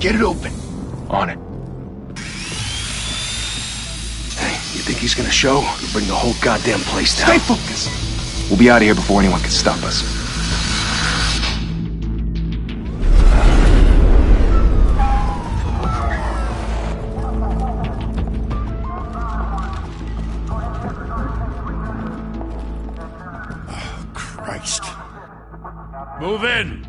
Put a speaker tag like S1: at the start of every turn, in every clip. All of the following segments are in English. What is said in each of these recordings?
S1: Get it open. On it. Hey, you think he's gonna show? We'll bring the whole goddamn place down.
S2: Stay focused. We'll be out of here before anyone can stop us.
S3: Oh, Christ.
S4: Move in!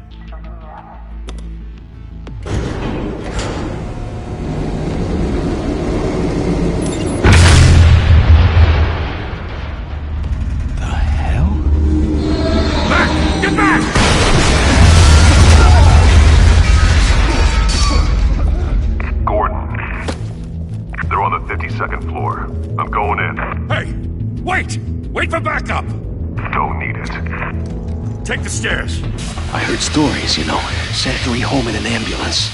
S5: Wait for backup!
S6: Don't need it.
S5: Take the stairs.
S1: I heard stories, you know. Sent 3 home in an ambulance.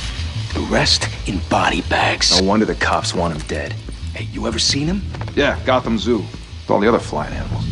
S1: The rest in body bags.
S2: No wonder the cops want him dead.
S1: Hey, you ever seen him?
S2: Yeah, Gotham Zoo. With all the other flying animals.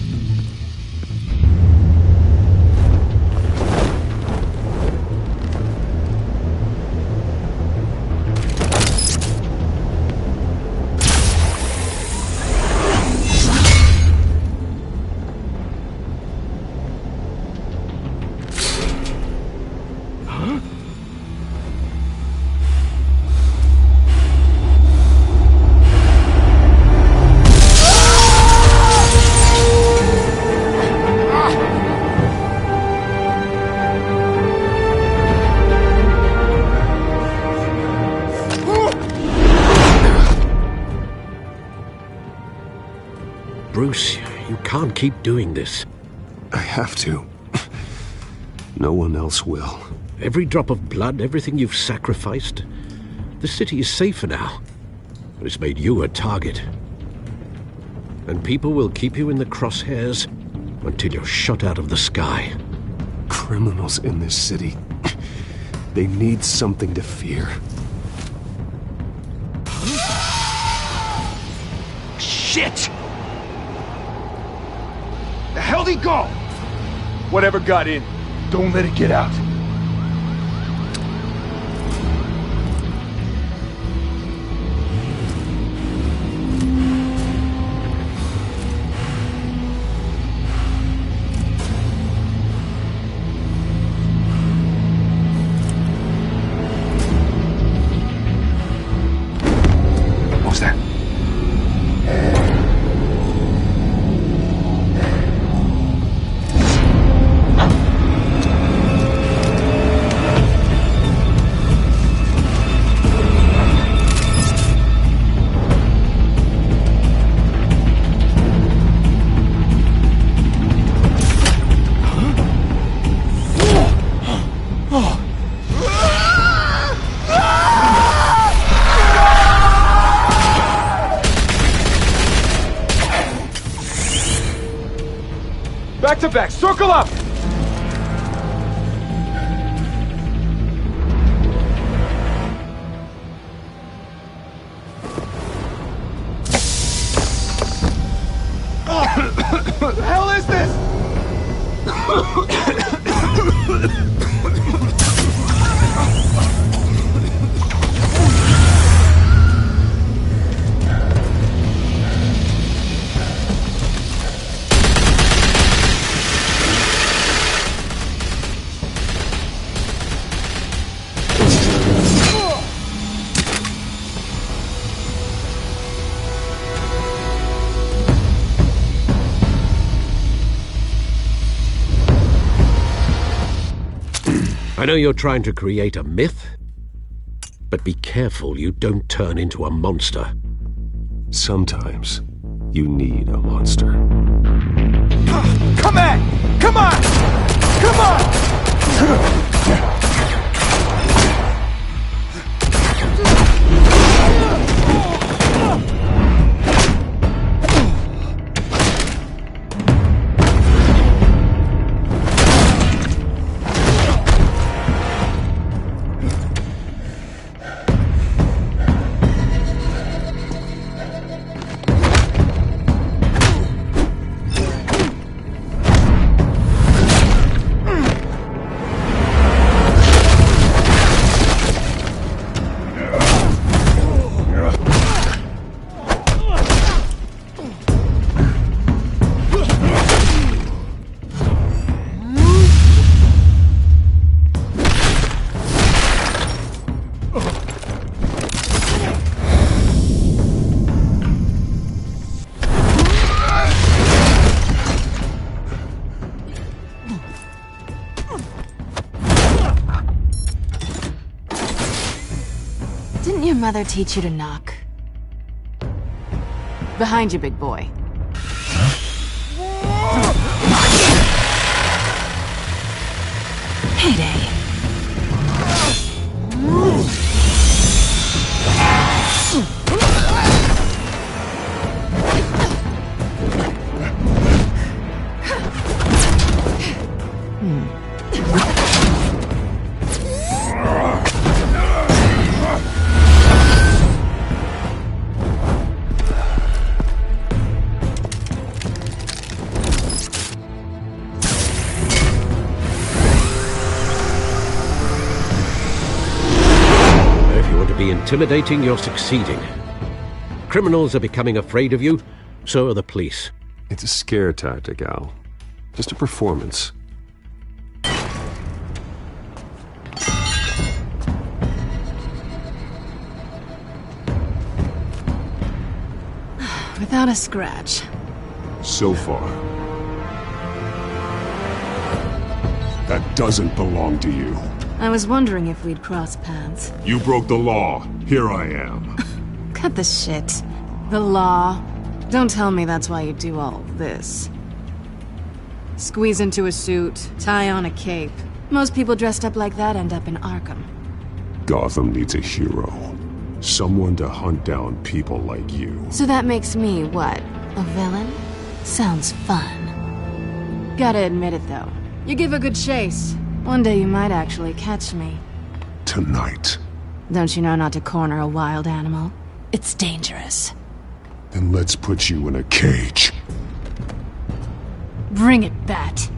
S7: Bruce, you can't keep doing this.
S3: I have to. No one else will.
S7: Every drop of blood, everything you've sacrificed. The city is safer now, but it's made you a target. And people will keep you in the crosshairs until you're shot out of the sky.
S3: Criminals in this city. They need something to fear.
S1: Shit! The hell'd he go?
S2: Whatever got in, don't let it get out. What was that? Back to back, circle up! What the hell is this?
S7: I know you're trying to create a myth, but be careful you don't turn into a monster.
S3: Sometimes you need a monster.
S2: Come on! Come on! Come on!
S8: Didn't your mother teach you to knock? Behind you, big boy. Heyday.
S7: Intimidating, you're succeeding. Criminals are becoming afraid of you, so are the police.
S3: It's a scare tactic, Al. Just a performance.
S8: Without a scratch.
S3: So far. That doesn't belong to you.
S8: I was wondering if we'd cross paths.
S3: You broke the law. Here I am.
S8: Cut the shit. The law. Don't tell me that's why you do all this. Squeeze into a suit, tie on a cape. Most people dressed up like that end up in Arkham.
S3: Gotham needs a hero. Someone to hunt down people like you.
S8: So that makes me, what, a villain? Sounds fun. Gotta admit it, though. You give a good chase. One day you might actually catch me.
S3: Tonight.
S8: Don't you know not to corner a wild animal? It's dangerous.
S3: Then let's put you in a cage.
S8: Bring it, Bat.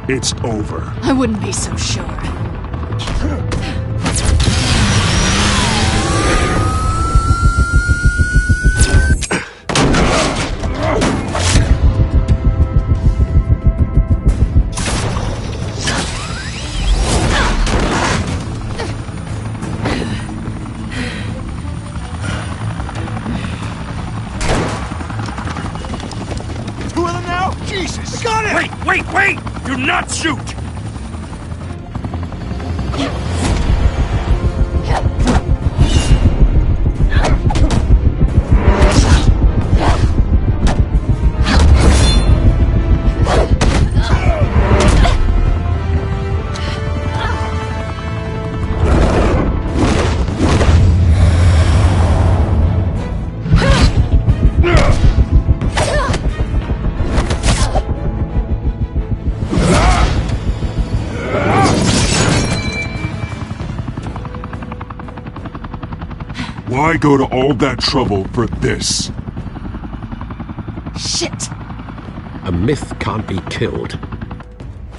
S3: It's over.
S8: I wouldn't be so sure.
S2: Two of them now? Jesus! Got it!
S5: Wait! Do not shoot!
S3: Why go to all that trouble for this?
S8: Shit!
S7: A myth can't be killed.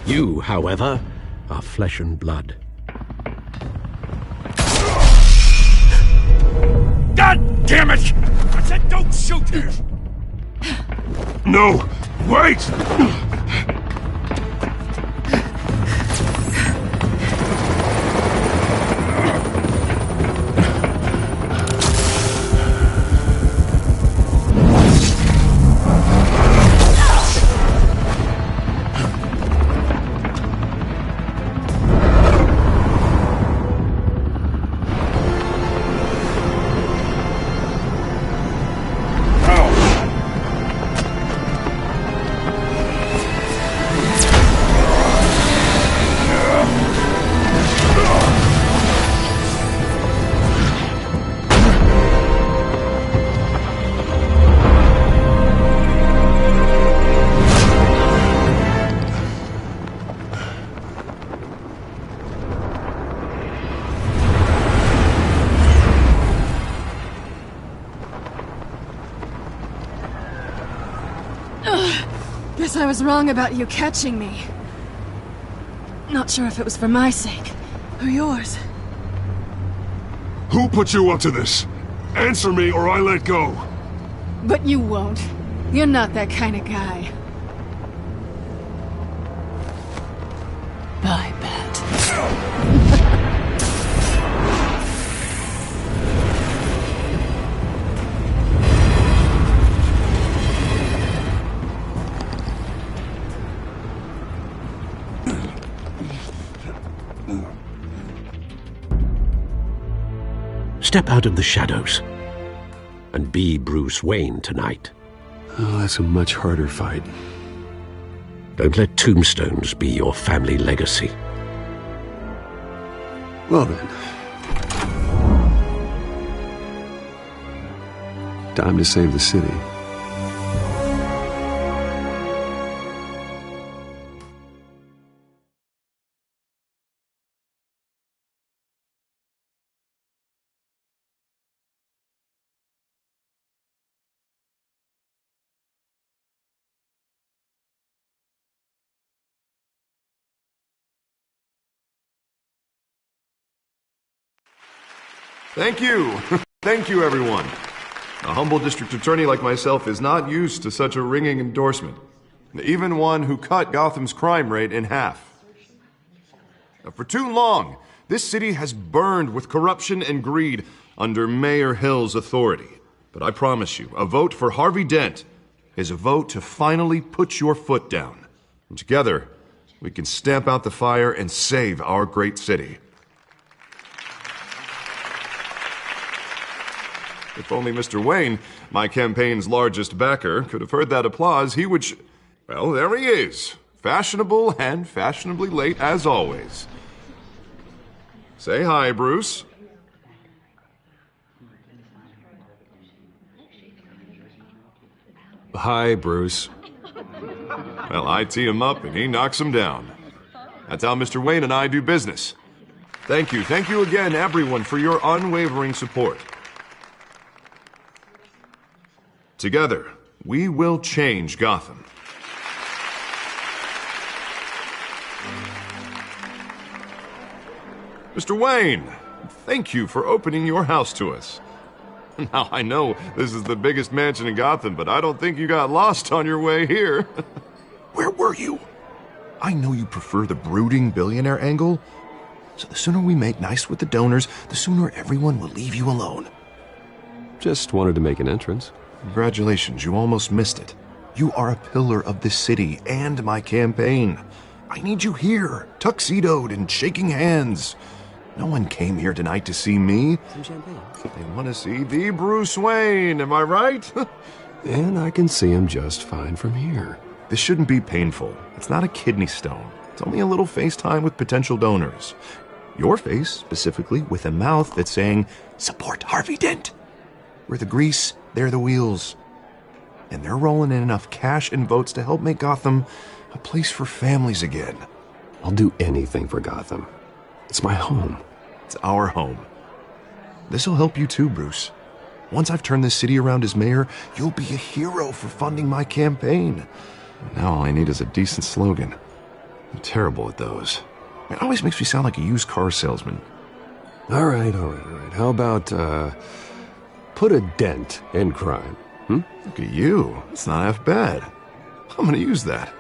S7: You, however, are flesh and blood.
S5: God damn it! I said don't shoot her!
S3: No! Wait!
S8: Guess I was wrong about you catching me. Not sure if it was for my sake, or yours.
S3: Who put you up to this? Answer me or I let go.
S8: But you won't. You're not that kind of guy. Bye, Bat.
S7: Step out of the shadows and be Bruce Wayne tonight.
S3: Oh, that's a much harder fight.
S7: Don't let tombstones be your family legacy.
S3: Well then. Time to save the city.
S9: Thank you. Thank you, everyone. A humble district attorney like myself is not used to such a ringing endorsement. Even one who cut Gotham's crime rate in half. For too long, this city has burned with corruption and greed under Mayor Hill's authority. But I promise you, a vote for Harvey Dent is a vote to finally put your foot down. And together, we can stamp out the fire and save our great city. If only Mr. Wayne, my campaign's largest backer, could have heard that applause, he would well, there he is. Fashionable and fashionably late as always. Say hi, Bruce.
S3: Hi, Bruce.
S9: Well, I tee him up and he knocks him down. That's how Mr. Wayne and I do business. Thank you again, everyone, for your unwavering support. Together, we will change Gotham. Mr. Wayne, thank you for opening your house to us. Now, I know this is the biggest mansion in Gotham, but I don't think you got lost on your way here. Where were you? I know you prefer the brooding billionaire angle, so the sooner we make nice with the donors, the sooner everyone will leave you alone.
S3: Just wanted to make an entrance.
S9: Congratulations, you almost missed it. You are a pillar of this city and my campaign. I need you here, tuxedoed and shaking hands. No one came here tonight to see me.
S3: Some champagne.
S9: They want to see the Bruce Wayne, am I right?
S3: And I can see him just fine from here.
S9: This shouldn't be painful. It's not a kidney stone. It's only a little FaceTime with potential donors. Your face, specifically, with a mouth that's saying, support Harvey Dent. We're the grease, they're the wheels. And they're rolling in enough cash and votes to help make Gotham a place for families again.
S3: I'll do anything for Gotham. It's my home.
S9: It's our home. This'll help you too, Bruce. Once I've turned this city around as mayor, you'll be a hero for funding my campaign. Now all I need is a decent slogan. I'm terrible at those. It always makes me sound like a used car salesman.
S3: All right. How about, put a dent in crime?
S9: Look at you. It's not half bad. I'm gonna use that.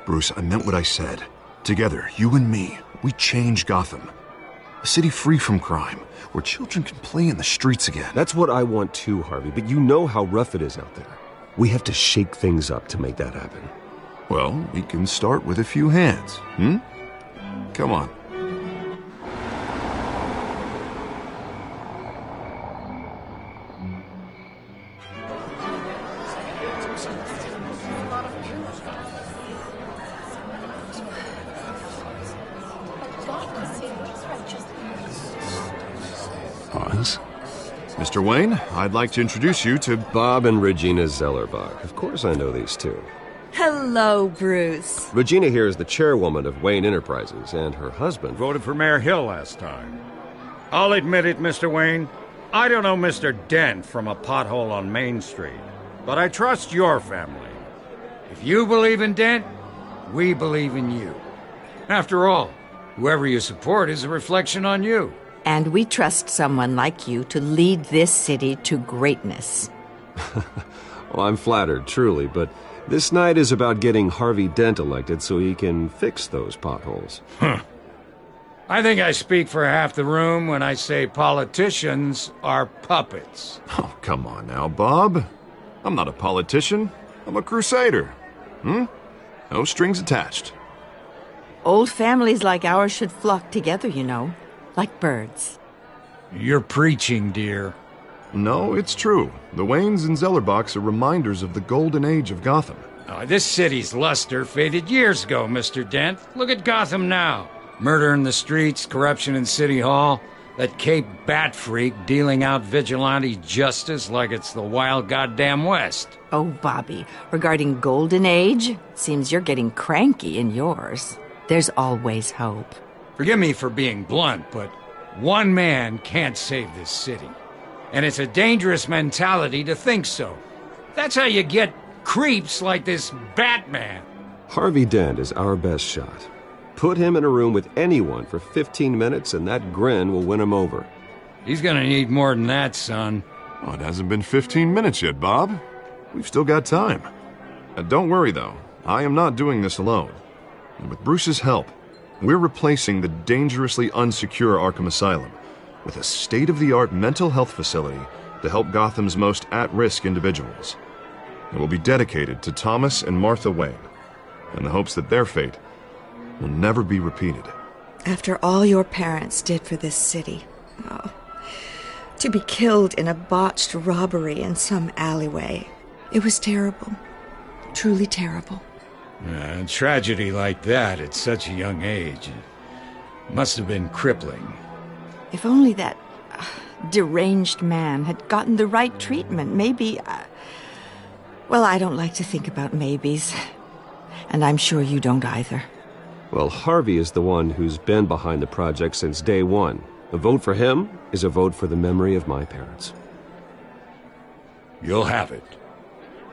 S9: Bruce, I meant what I said. Together, you and me, we change Gotham. A city free from crime, where children can play in the streets again.
S3: That's what I want too, Harvey, but you know how rough it is out there. We have to shake things up to make that happen.
S9: Well, we can start with a few hands, Come on.
S3: Pause.
S9: Mr. Wayne, I'd like to introduce you to
S3: Bob and Regina Zellerbach. Of course I know these two.
S10: Hello, Bruce.
S3: Regina here is the chairwoman of Wayne Enterprises, and her husband
S4: Voted for Mayor Hill last time. I'll admit it, Mr. Wayne. I don't know Mr. Dent from a pothole on Main Street, but I trust your family. If you believe in Dent, we believe in you. After all, whoever you support is a reflection on you.
S10: And we trust someone like you to lead this city to greatness.
S3: Well, I'm flattered, truly, but this night is about getting Harvey Dent elected so he can fix those potholes.
S4: I think I speak for half the room when I say politicians are puppets.
S9: Oh, come on now, Bob. I'm not a politician. I'm a crusader. No strings attached.
S10: Old families like ours should flock together, you know, like birds.
S4: You're preaching, dear.
S9: No, it's true. The Waynes and Zellerbachs are reminders of the golden age of Gotham.
S4: Oh, this city's luster faded years ago, Mr. Dent. Look at Gotham now. Murder in the streets, corruption in City Hall, that Cape Bat freak dealing out vigilante justice like it's the wild goddamn West.
S10: Oh, Bobby, regarding Golden Age, seems you're getting cranky in yours. There's always hope.
S4: Forgive me for being blunt, but one man can't save this city. And it's a dangerous mentality to think so. That's how you get creeps like this Batman.
S3: Harvey Dent is our best shot. Put him in a room with anyone for 15 minutes and that grin will win him over.
S4: He's gonna need more than that, son.
S9: Oh, it hasn't been 15 minutes yet, Bob. We've still got time. Don't worry, though. I am not doing this alone. And with Bruce's help, we're replacing the dangerously unsecure Arkham Asylum with a state-of-the-art mental health facility to help Gotham's most at-risk individuals. It will be dedicated to Thomas and Martha Wayne, in the hopes that their fate will never be repeated.
S11: After all your parents did for this city, oh, to be killed in a botched robbery in some alleyway, it was terrible. Truly terrible.
S4: A tragedy like that at such a young age must have been crippling.
S10: If only that deranged man had gotten the right treatment, maybe... well, I don't like to think about maybes. And I'm sure you don't either.
S3: Well, Harvey is the one who's been behind the project since day one. A vote for him is a vote for the memory of my parents.
S4: You'll have it.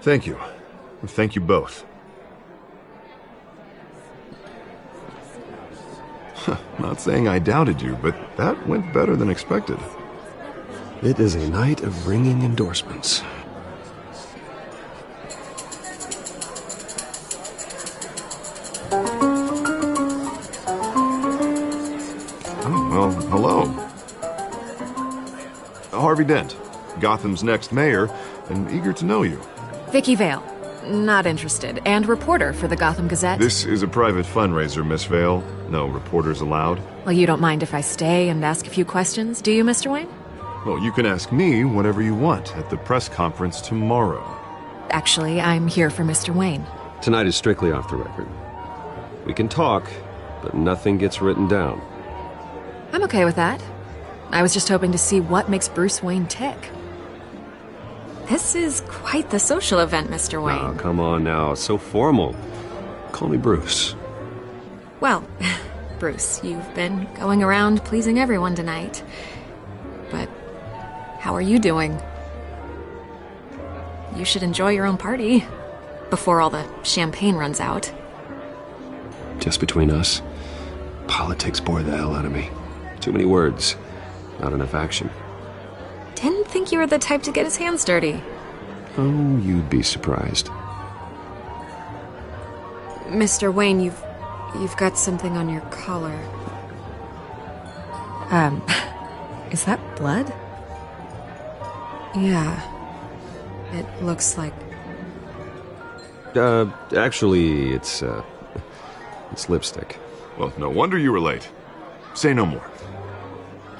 S9: Thank you. Thank you both. Not saying I doubted you, but that went better than expected.
S3: It is a night of ringing endorsements.
S9: Well, hello. Harvey Dent, Gotham's next mayor, and eager to know you.
S12: Vicky Vale. Not interested. And reporter for the Gotham Gazette.
S9: This is a private fundraiser, Miss Vale. No reporters allowed.
S12: Well, you don't mind if I stay and ask a few questions, do you, Mr. Wayne?
S9: Well, you can ask me whatever you want at the press conference tomorrow.
S12: Actually, I'm here for Mr. Wayne.
S3: Tonight is strictly off the record. We can talk, but nothing gets written down.
S12: I'm okay with that. I was just hoping to see what makes Bruce Wayne tick. This is quite the social event, Mr. Wayne.
S3: Oh, come on now. It's so formal. Call me Bruce.
S12: Well, Bruce, you've been going around pleasing everyone tonight. But how are you doing? You should enjoy your own party before all the champagne runs out.
S3: Just between us, politics bore the hell out of me. Too many words, not enough action.
S12: Didn't think you were the type to get his hands dirty.
S3: Oh, you'd be surprised.
S12: Mr. Wayne, you've got something on your collar. Is that blood? Yeah. It looks like...
S3: Actually, it's lipstick.
S9: Well, no wonder you were late. Say no more.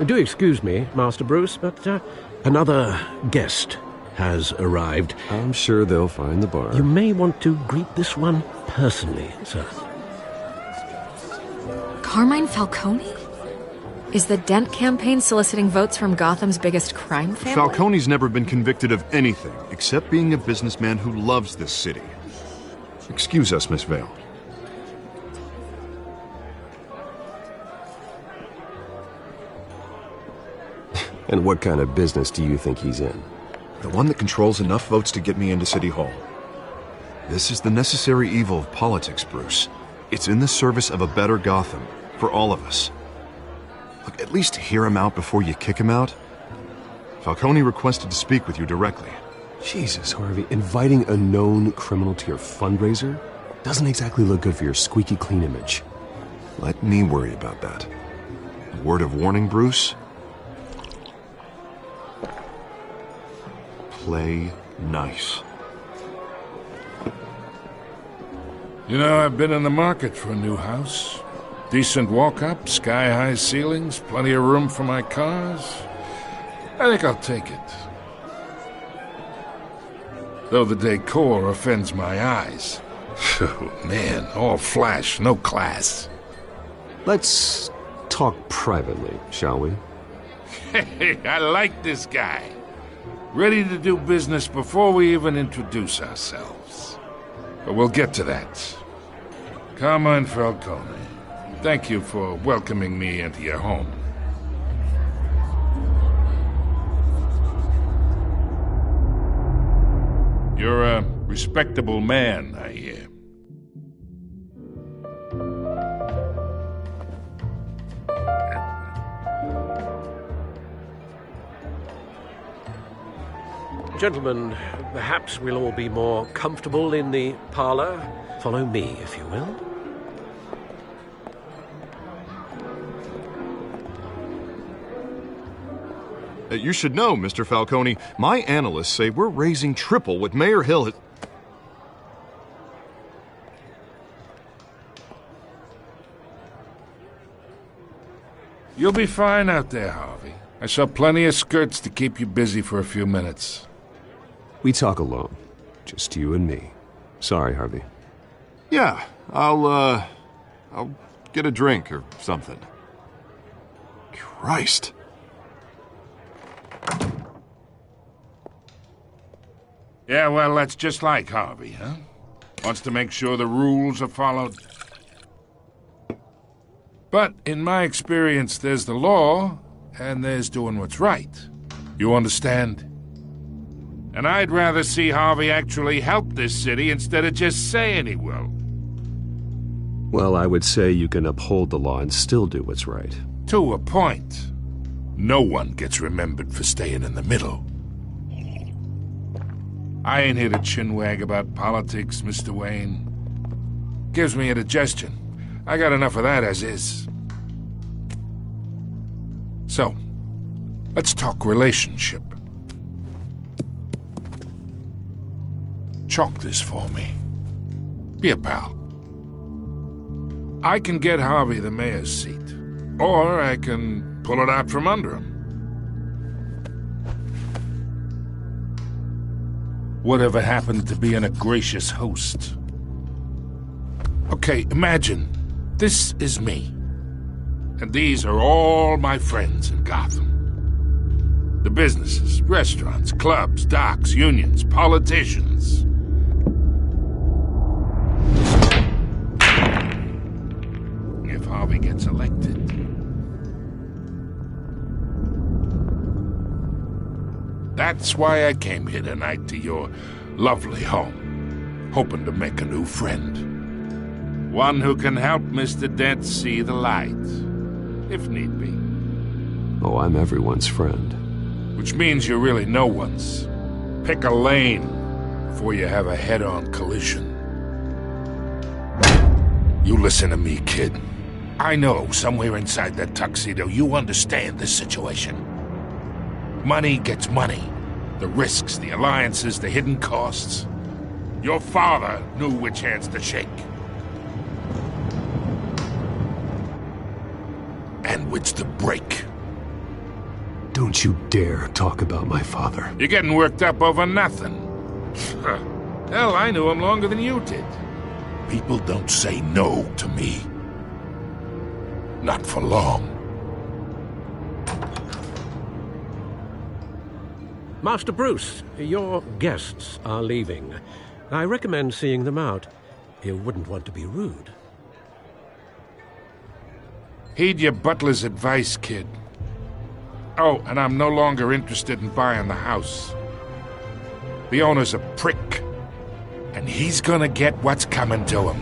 S7: Do excuse me, Master Bruce, but another guest has arrived.
S3: I'm sure they'll find the bar.
S7: You may want to greet this one personally, sir.
S12: Carmine Falcone? Is the Dent campaign soliciting votes from Gotham's biggest crime family?
S9: Falcone's never been convicted of anything except being a businessman who loves this city. Excuse us, Miss Vale.
S3: And what kind of business do you think he's in?
S9: The one that controls enough votes to get me into City Hall. This is the necessary evil of politics, Bruce. It's in the service of a better Gotham, for all of us. Look, at least hear him out before you kick him out. Falcone requested to speak with you directly.
S3: Jesus, Harvey, inviting a known criminal to your fundraiser doesn't exactly look good for your squeaky clean image.
S9: Let me worry about that. A word of warning, Bruce? Play nice.
S5: You know, I've been in the market for a new house. Decent walk-up, sky-high ceilings, plenty of room for my cars. I think I'll take it. Though the decor offends my eyes. Oh, man, all flash, no class.
S3: Let's talk privately, shall we?
S5: Hey, I like this guy. Ready to do business before we even introduce ourselves. But we'll get to that. Carmine Falcone, thank you for welcoming me into your home. You're a respectable man, I hear.
S7: Gentlemen, perhaps we'll all be more comfortable in the parlor. Follow me, if you will.
S9: You should know, Mr. Falcone, my analysts say we're raising triple what Mayor Hill has...
S5: You'll be fine out there, Harvey. I saw plenty of skirts to keep you busy for a few minutes.
S3: We talk alone. Just you and me. Sorry, Harvey.
S9: Yeah, I'll get a drink or something. Christ.
S5: Yeah, well, that's just like Harvey, huh? Wants to make sure the rules are followed. But in my experience, there's the law, and there's doing what's right. You understand? And I'd rather see Harvey actually help this city instead of just saying he will.
S3: Well, I would say you can uphold the law and still do what's right.
S5: To a point. No one gets remembered for staying in the middle. I ain't here to chinwag about politics, Mr. Wayne. Gives me indigestion. I got enough of that as is. So, let's talk relationship. Chalk this for me. Be a pal. I can get Harvey the mayor's seat, or I can pull it out from under him. Whatever happened to being a gracious host? Okay, imagine this is me. And these are all my friends in Gotham. The businesses, restaurants, clubs, docks, unions, politicians. If Harvey gets elected. That's why I came here tonight to your lovely home, hoping to make a new friend. One who can help Mr. Dent see the light, if need be.
S3: Oh, I'm everyone's friend.
S5: Which means you're really no one's. Pick a lane before you have a head-on collision. You listen to me, kid. I know somewhere inside that tuxedo you understand this situation. Money gets money. The risks, the alliances, the hidden costs. Your father knew which hands to shake. And which to break.
S3: Don't you dare talk about my father.
S5: You're getting worked up over nothing. Hell, I knew him longer than you did. People don't say no to me. Not for long.
S7: Master Bruce, your guests are leaving. I recommend seeing them out. You wouldn't want to be rude.
S5: Heed your butler's advice, kid. Oh, and I'm no longer interested in buying the house. The owner's a prick. And he's gonna get what's coming to him.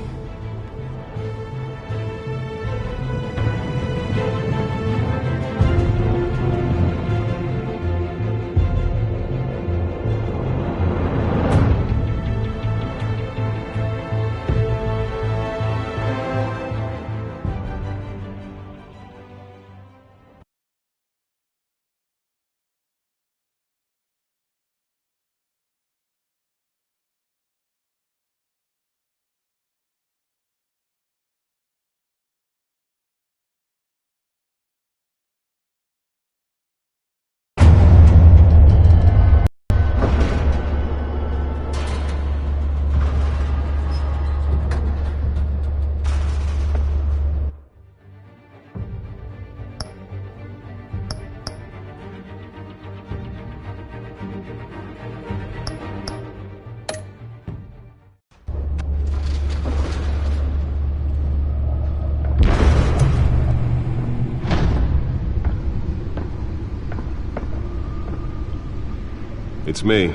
S3: It's me.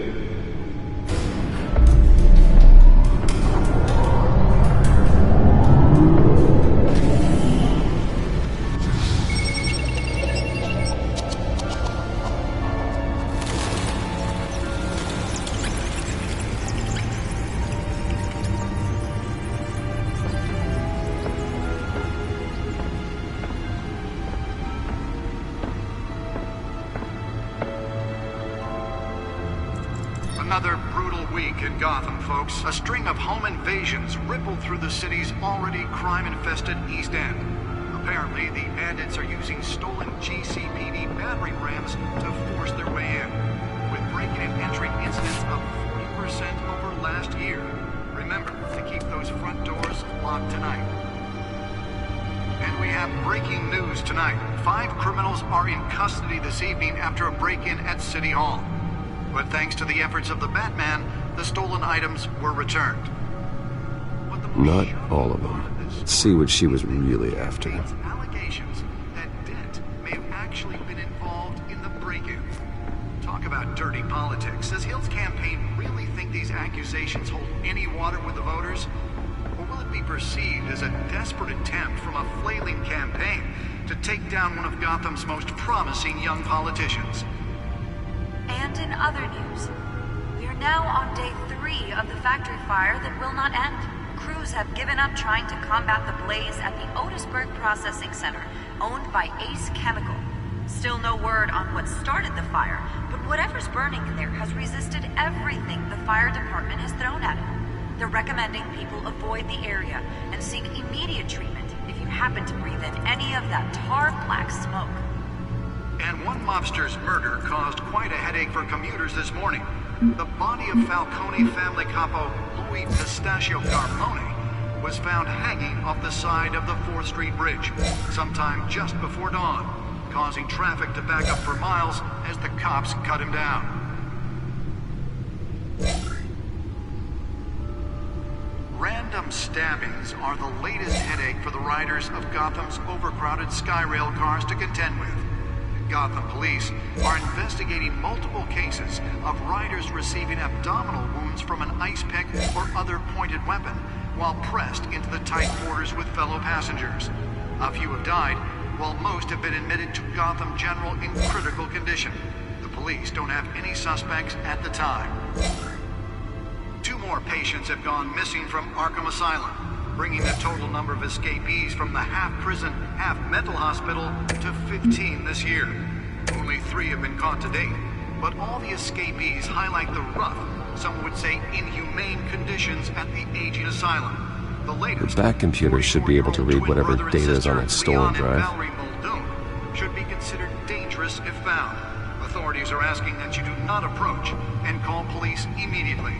S13: Another brutal week in Gotham, folks. A string of home invasions rippled through the city's already crime-infested East End. Apparently, the bandits are using stolen GCPD battering rams to force their way in, with breaking and entering incidents of 40% over last year. Remember to keep those front doors locked tonight. And we have breaking news tonight. 5 criminals are in custody this evening after a break-in at City Hall. But thanks to the efforts of the Batman, the stolen items were returned.
S3: Not all of them. Let's see what she was really after.
S13: Allegations that Dent may have actually been involved in the break-in. Talk about dirty politics. Does Hill's campaign really think these accusations hold any water with the voters? Or will it be perceived as a desperate attempt from a flailing campaign to take down one of Gotham's most promising young politicians?
S14: And in other news, we are now on day 3 of the factory fire that will not end. Crews have given up trying to combat the blaze at the Otisburg Processing Center, owned by Ace Chemical. Still no word on what started the fire, but whatever's burning in there has resisted everything the fire department has thrown at it. They're recommending people avoid the area and seek immediate treatment if you happen to breathe in any of that tar-black smoke.
S13: And one mobster's murder caused quite a headache for commuters this morning. The body of Falcone family capo Louis Pistachio Carmone was found hanging off the side of the 4th Street Bridge sometime just before dawn, causing traffic to back up for miles as the cops cut him down. Random stabbings are the latest headache for the riders of Gotham's overcrowded Skyrail cars to contend with. Gotham police are investigating multiple cases of riders receiving abdominal wounds from an ice pick or other pointed weapon while pressed into the tight quarters with fellow passengers. A few have died, while most have been admitted to Gotham General in critical condition. The police don't have any suspects at the time. 2 more patients have gone missing from Arkham Asylum, bringing the total number of escapees from the half-prison, half-mental hospital to 15 this year. Only 3 have been caught to date, but all the escapees highlight the rough, some would say inhumane conditions at the aging asylum. The latest,
S3: The back computer should be able to read whatever data is on that stolen drive.
S13: Valerie Muldoon should be considered dangerous if found. Authorities are asking that you do not approach and call police immediately.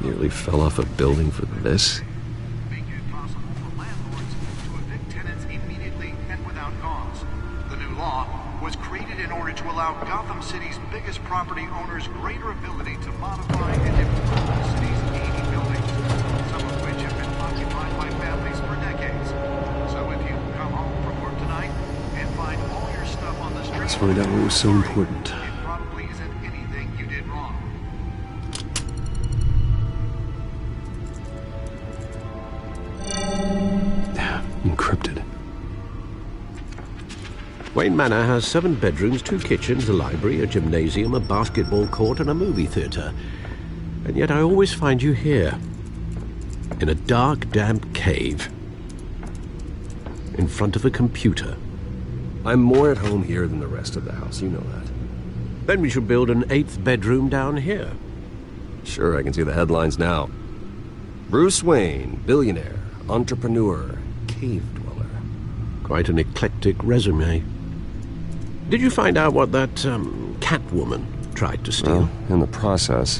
S3: Nearly fell off a building for this.
S13: Making it possible for landlords to evict tenants immediately and without cause. The new law was created in order to allow Gotham City's biggest property owners greater ability to modify and improve the city's aging buildings, some of which have been occupied by families for decades. So if you come home from work tonight and find all your stuff on the street,
S3: Let's find out what was so important.
S13: it probably isn't anything you did wrong.
S7: Wayne Manor has 7 bedrooms, 2 kitchens, a library, a gymnasium, a basketball court, and a movie theatre. And yet I always find you here, in a dark, damp cave, in front of a computer.
S3: I'm more at home here than the rest of the house, you know that.
S7: Then we should build an 8th bedroom down here.
S3: Sure, I can see the headlines now. Bruce Wayne, billionaire, entrepreneur, cave dweller.
S7: Quite an eclectic resume. Did you find out what that, Catwoman tried to steal?
S3: Well, in the process.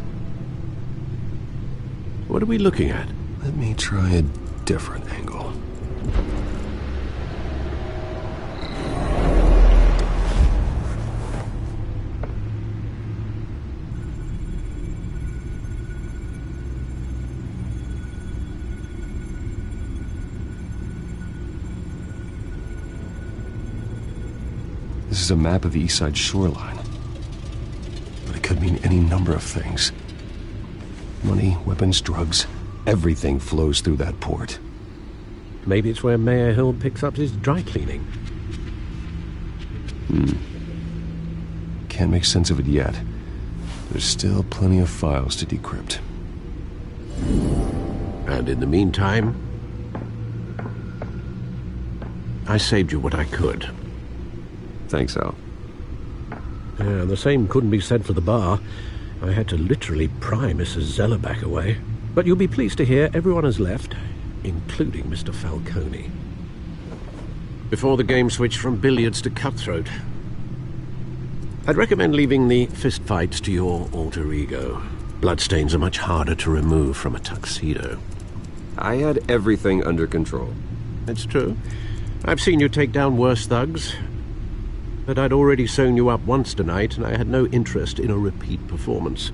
S7: What are we looking at?
S3: Let me try a different angle. This is a map of the East Side shoreline. But it could mean any number of things. Money, weapons, drugs, everything flows through that port.
S7: Maybe it's where Mayor Hill picks up his dry cleaning.
S3: Can't make sense of it yet. There's still plenty of files to decrypt.
S7: And in the meantime, I saved you what I could.
S3: Thanks, Al.
S7: Yeah, the same couldn't be said for the bar. I had to literally pry Mrs. Zellerback away. But you'll be pleased to hear everyone has left, including Mr. Falcone. Before the game switched from billiards to cutthroat. I'd recommend leaving the fistfights to your alter ego. Bloodstains are much harder to remove from a tuxedo.
S3: I had everything under control.
S7: It's true. I've seen you take down worse thugs. But I'd already sewn you up once tonight, and I had no interest in a repeat performance.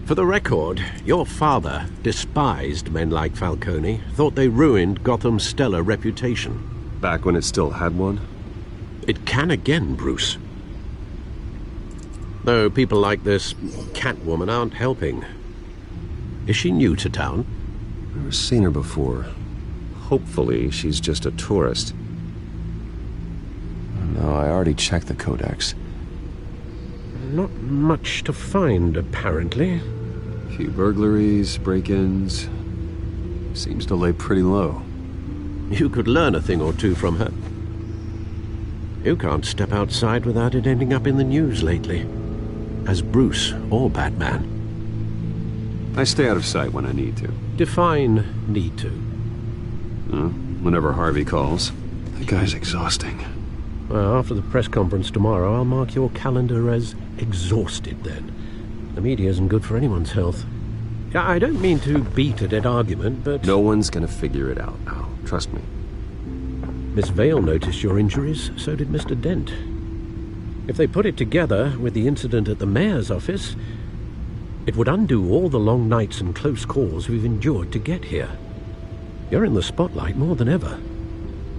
S7: For the record, your father despised men like Falcone, thought they ruined Gotham's stellar reputation.
S3: Back when it still had one?
S7: It can again, Bruce. Though people like this Catwoman aren't helping. Is she new to town?
S3: Never seen her before. Hopefully she's just a tourist. No, I already checked the codex.
S7: Not much to find, apparently.
S3: A few burglaries, break-ins. Seems to lay pretty low.
S7: You could learn a thing or two from her. You can't step outside without it ending up in the news lately. As Bruce or Batman.
S3: I stay out of sight when I need to.
S7: Define need to.
S3: Whenever Harvey calls. That guy's exhausting.
S7: Well, after the press conference tomorrow, I'll mark your calendar as exhausted then. The media isn't good for anyone's health. I don't mean to beat a dead argument, but...
S3: No one's gonna figure it out, Al. Trust me.
S7: Miss Vale noticed your injuries, so did Mr. Dent. If they put it together with the incident at the mayor's office, it would undo all the long nights and close calls we've endured to get here. You're in the spotlight more than ever.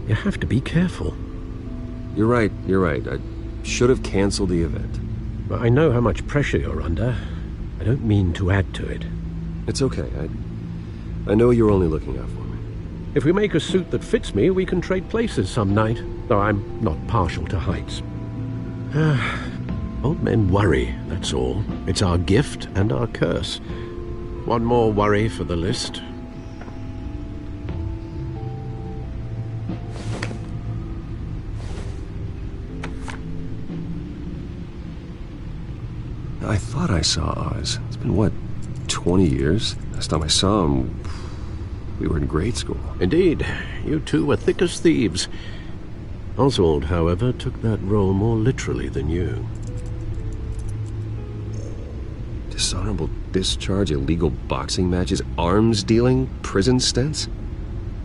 S7: You have to be careful.
S3: You're right. I should have canceled the event.
S7: I know how much pressure you're under. I don't mean to add to it.
S3: It's okay. I know you're only looking out for me.
S7: If we make a suit that fits me, we can trade places some night, though I'm not partial to heights. Old men worry, that's all. It's our gift and our curse. One more worry for the list.
S3: I thought I saw Oz. It's been, what, 20 years? Last time I saw him, we were in grade school.
S7: Indeed. You two were thick as thieves. Oswald, however, took that role more literally than you.
S3: Dishonorable discharge, illegal boxing matches, arms dealing, prison stints?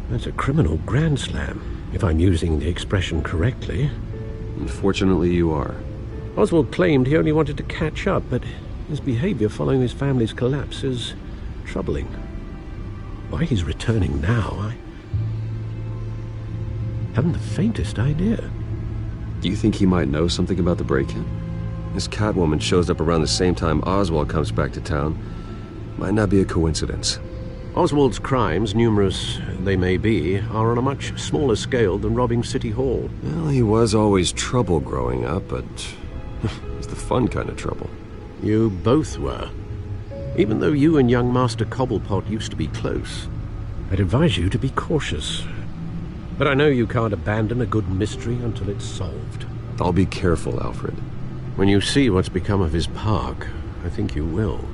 S7: That's a criminal grand slam, if I'm using the expression correctly.
S3: Unfortunately, you are.
S7: Oswald claimed he only wanted to catch up, but his behavior following his family's collapse is troubling. Why he's returning now, I haven't the faintest idea.
S3: Do you think he might know something about the break-in? This Catwoman shows up around the same time Oswald comes back to town. Might not be a coincidence.
S7: Oswald's crimes, numerous they may be, are on a much smaller scale than robbing City Hall.
S3: Well, he was always trouble growing up, but it's the fun kind of trouble.
S7: You both were. Even though you and young Master Cobblepot used to be close, I'd advise you to be cautious. But I know you can't abandon a good mystery until it's solved.
S3: I'll be careful, Alfred.
S7: When you see what's become of his park, I think you will.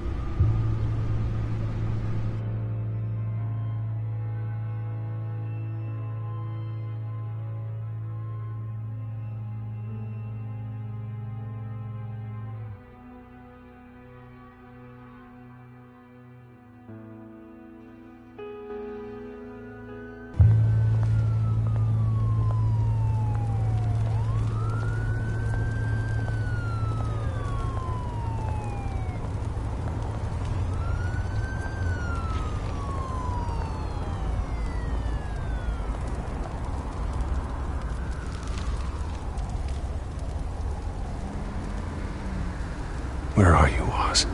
S3: Where are you, Oz?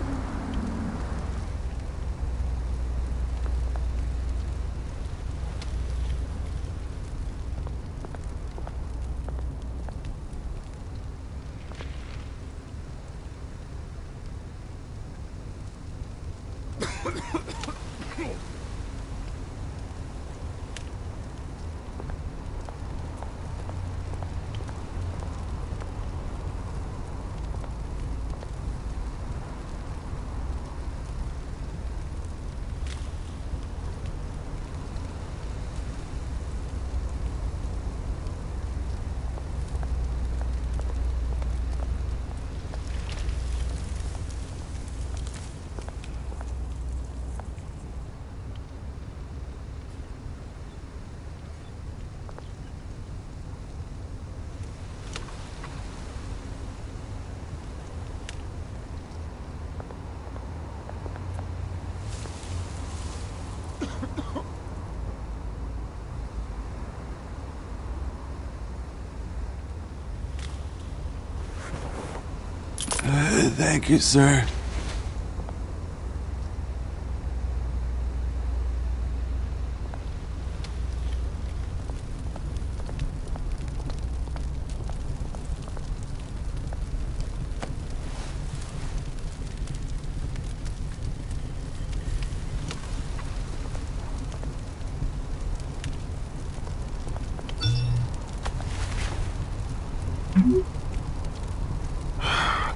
S15: Thank you, sir.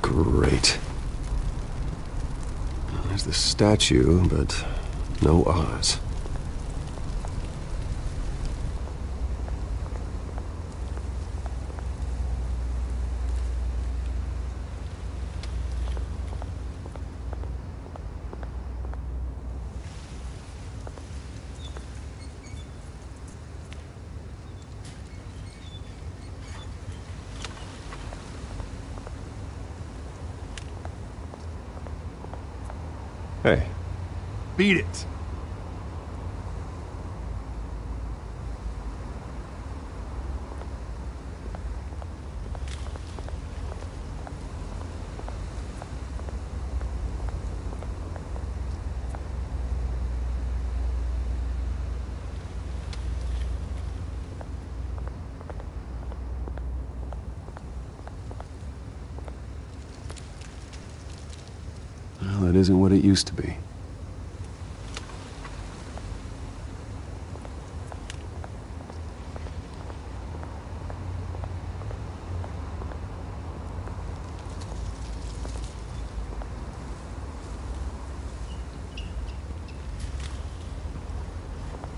S3: Great. There's the statue, but no Oz. Hey.
S15: Beat it.
S3: Well, that isn't what it used to be.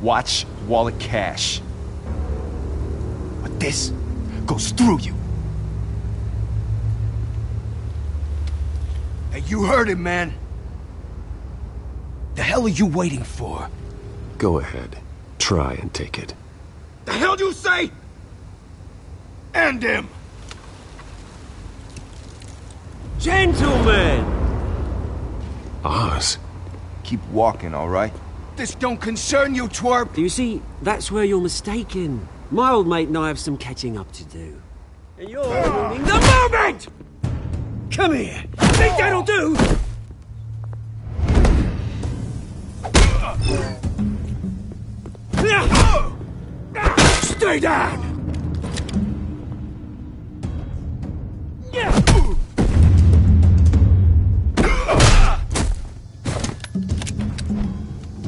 S15: Watch wallet cash. But this goes through you. Hey, you heard him, man. The hell are you waiting for?
S3: Go ahead. Try and take it.
S15: The hell do you say? End him!
S2: Gentlemen!
S3: Oz.
S15: Keep walking, all right? This don't concern you, twerp!
S2: You see, that's where you're mistaken. My old mate and I have some catching up to do. And you're ruining the moment! Come here! Think that'll do? Stay down!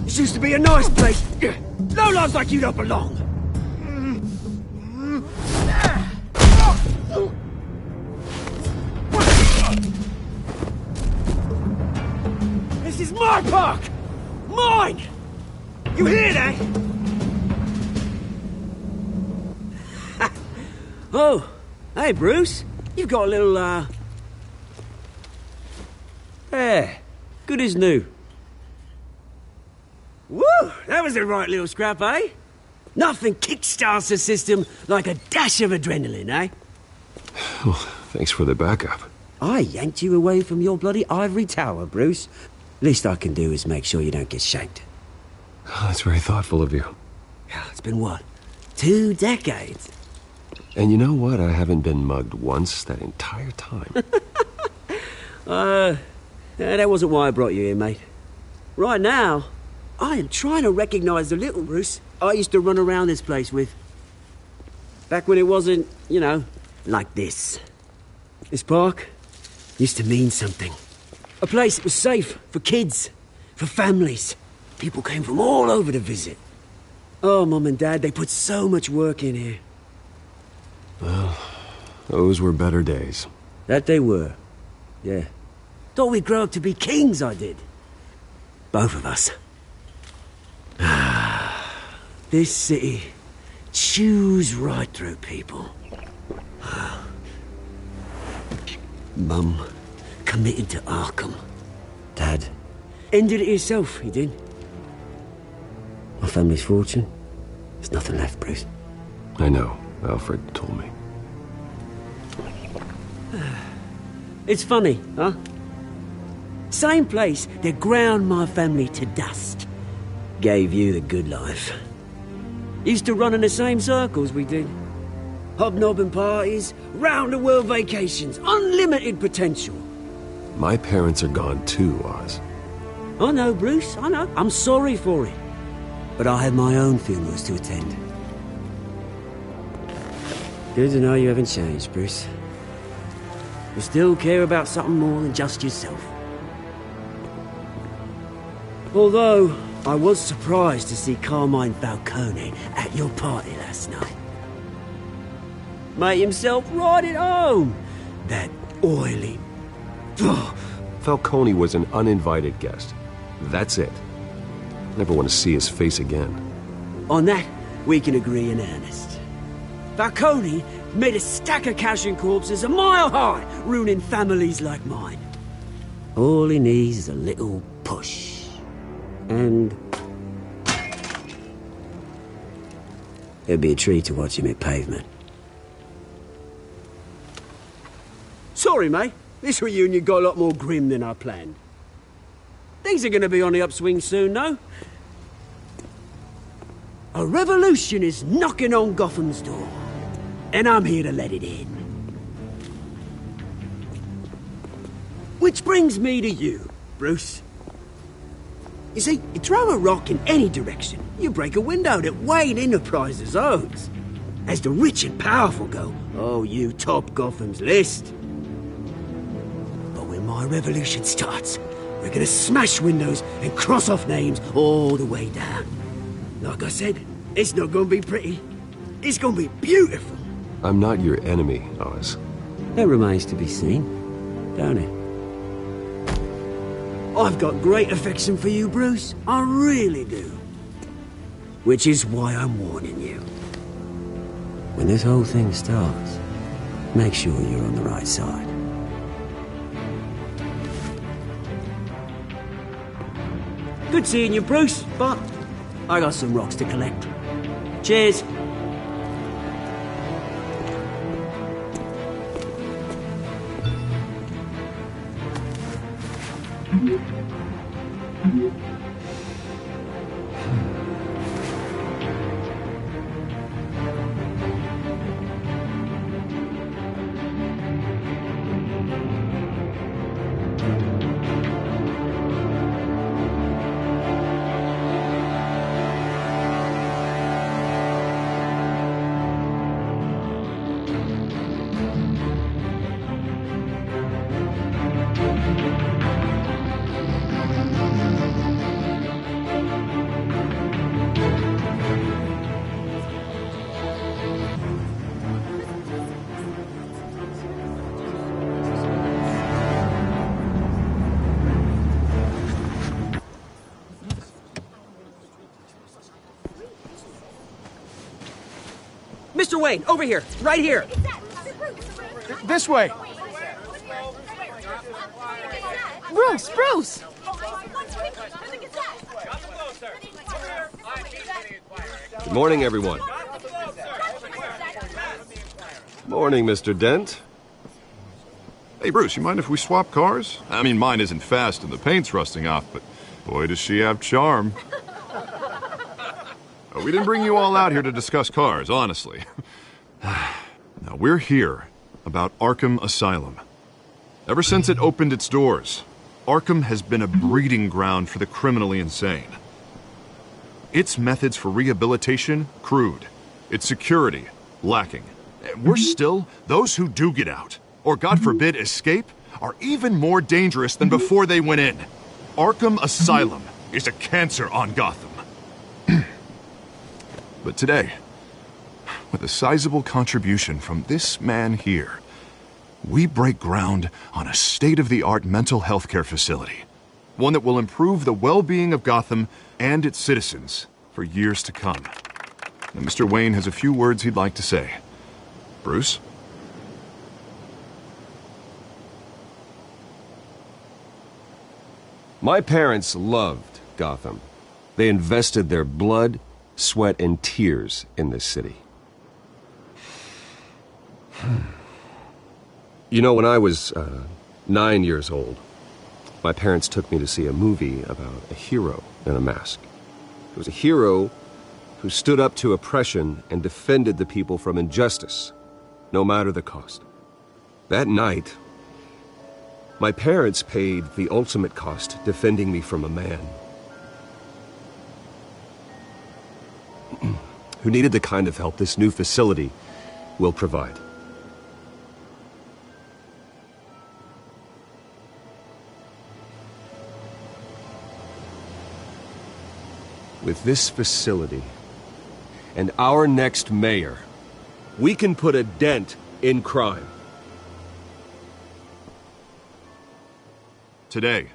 S2: This used to be a nice place. No lives like you don't belong. This is my park! Mine! You hear that? Oh, hey, Bruce. You've got a little, Yeah, good as new. Woo! That was a right little scrap, eh? Nothing kickstarts the system like a dash of adrenaline, eh?
S3: Well, thanks for the backup.
S2: I yanked you away from your bloody ivory tower, Bruce. Least I can do is make sure you don't get shanked.
S3: Oh, that's very thoughtful of you.
S2: Yeah, it's been what? 2 decades?
S3: And you know what? I haven't been mugged once that entire time.
S2: That wasn't why I brought you here, mate. Right now, I am trying to recognize the little Bruce I used to run around this place with. Back when it wasn't, you know, like this. This park used to mean something. A place that was safe for kids, for families. People came from all over to visit. Oh, Mum and Dad, they put so much work in here.
S3: Well, those were better days.
S2: That they were. Yeah. Thought we'd grow up to be kings, I did. Both of us. This city chews right through people. Mum committed to Arkham. Dad ended it himself, he did. My family's fortune, there's nothing left, Bruce.
S3: I know. Alfred told me.
S2: It's funny, huh? Same place that ground my family to dust gave you the good life. Used to run in the same circles we did. Hobnobbing parties, round-the-world vacations, unlimited potential.
S3: My parents are gone too, Oz.
S2: I know, Bruce, I know. I'm sorry for it. But I have my own funerals to attend. Good to know you haven't changed, Bruce. You still care about something more than just yourself. Although, I was surprised to see Carmine Falcone at your party last night. Made himself right at home. That oily...
S3: Falcone was an uninvited guest. That's it. Never want to see his face again.
S2: On that, we can agree in earnest. Falcone made a stack of cashing corpses a mile high, ruining families like mine. All he needs is a little push. And... it'd be a treat to watch him hit pavement. Sorry, mate. This reunion got a lot more grim than I planned. Things are gonna be on the upswing soon, no? A revolution is knocking on Gotham's door. And I'm here to let it in. Which brings me to you, Bruce. You see, you throw a rock in any direction, you break a window that Wayne Enterprises owns. As the rich and powerful go, oh, you top Gotham's list. But when my revolution starts, we're gonna smash windows and cross off names all the way down. Like I said, it's not gonna be pretty. It's gonna be beautiful.
S3: I'm not your enemy, Oz.
S2: That remains to be seen, don't it? I've got great affection for you, Bruce. I really do. Which is why I'm warning you. When this whole thing starts, make sure you're on the right side. Good seeing you, Bruce, but I got some rocks to collect. Cheers. Mr. Wayne, over here, right here.
S15: This way.
S8: Bruce!
S3: Good morning, everyone. Morning, Mr. Dent.
S9: Hey, Bruce, you mind if we swap cars? I mean, mine isn't fast and the paint's rusting off, but boy, does she have charm. We didn't bring you all out here to discuss cars, honestly. Now, we're here about Arkham Asylum. Ever since it opened its doors, Arkham has been a breeding ground for the criminally insane. Its methods for rehabilitation, crude. Its security, lacking. Worse still, those who do get out, or God forbid escape, are even more dangerous than before they went in. Arkham Asylum is a cancer on Gotham. But today, with a sizable contribution from this man here, we break ground on a state-of-the-art mental health care facility. One that will improve the well-being of Gotham and its citizens for years to come. And Mr. Wayne has a few words he'd like to say. Bruce?
S3: My parents loved Gotham. They invested their blood, sweat, and tears in this city. You know, when I was 9 years old, my parents took me to see a movie about a hero in a mask. It was a hero who stood up to oppression and defended the people from injustice, no matter the cost. That night, my parents paid the ultimate cost defending me from a man who needed the kind of help this new facility will provide. With this facility and our next mayor, we can put a dent in crime.
S9: Today,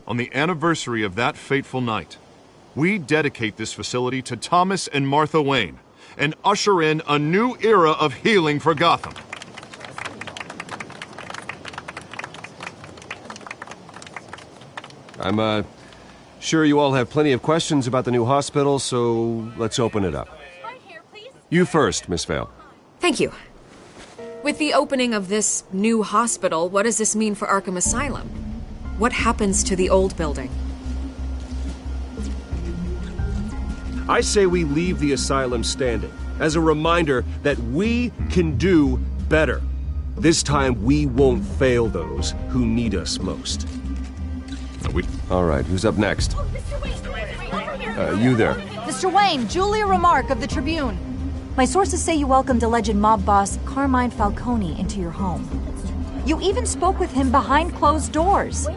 S9: on the anniversary of that fateful night, we dedicate this facility to Thomas and Martha Wayne and usher in a new era of healing for Gotham.
S3: I'm sure you all have plenty of questions about the new hospital, so let's open it up. You first, Miss Vale.
S12: Thank you. With the opening of this new hospital, what does this mean for Arkham Asylum? What happens to the old building?
S3: I say we leave the asylum standing as a reminder that we can do better. This time we won't fail those who need us most. All right, who's up next? You there.
S16: Mr. Wayne, Julia Remark of the Tribune. My sources say you welcomed alleged mob boss Carmine Falcone into your home. You even spoke with him behind closed doors.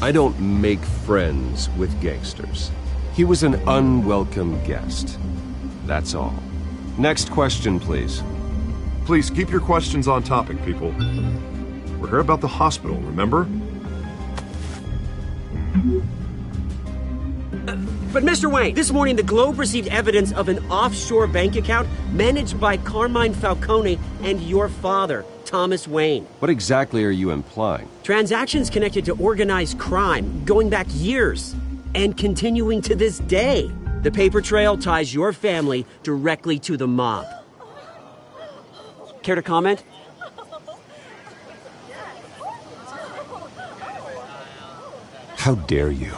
S3: I don't make friends with gangsters. He was an unwelcome guest. That's all. Next question, please.
S9: Please keep your questions on topic, people. We're here about the hospital, remember?
S2: But Mr. Wayne, this morning the Globe received evidence of an offshore bank account managed by Carmine Falcone and your father, Thomas Wayne.
S3: What exactly are you implying?
S2: Transactions connected to organized crime going back years and continuing to this day. The paper trail ties your family directly to the mob. Care to comment?
S3: How dare you?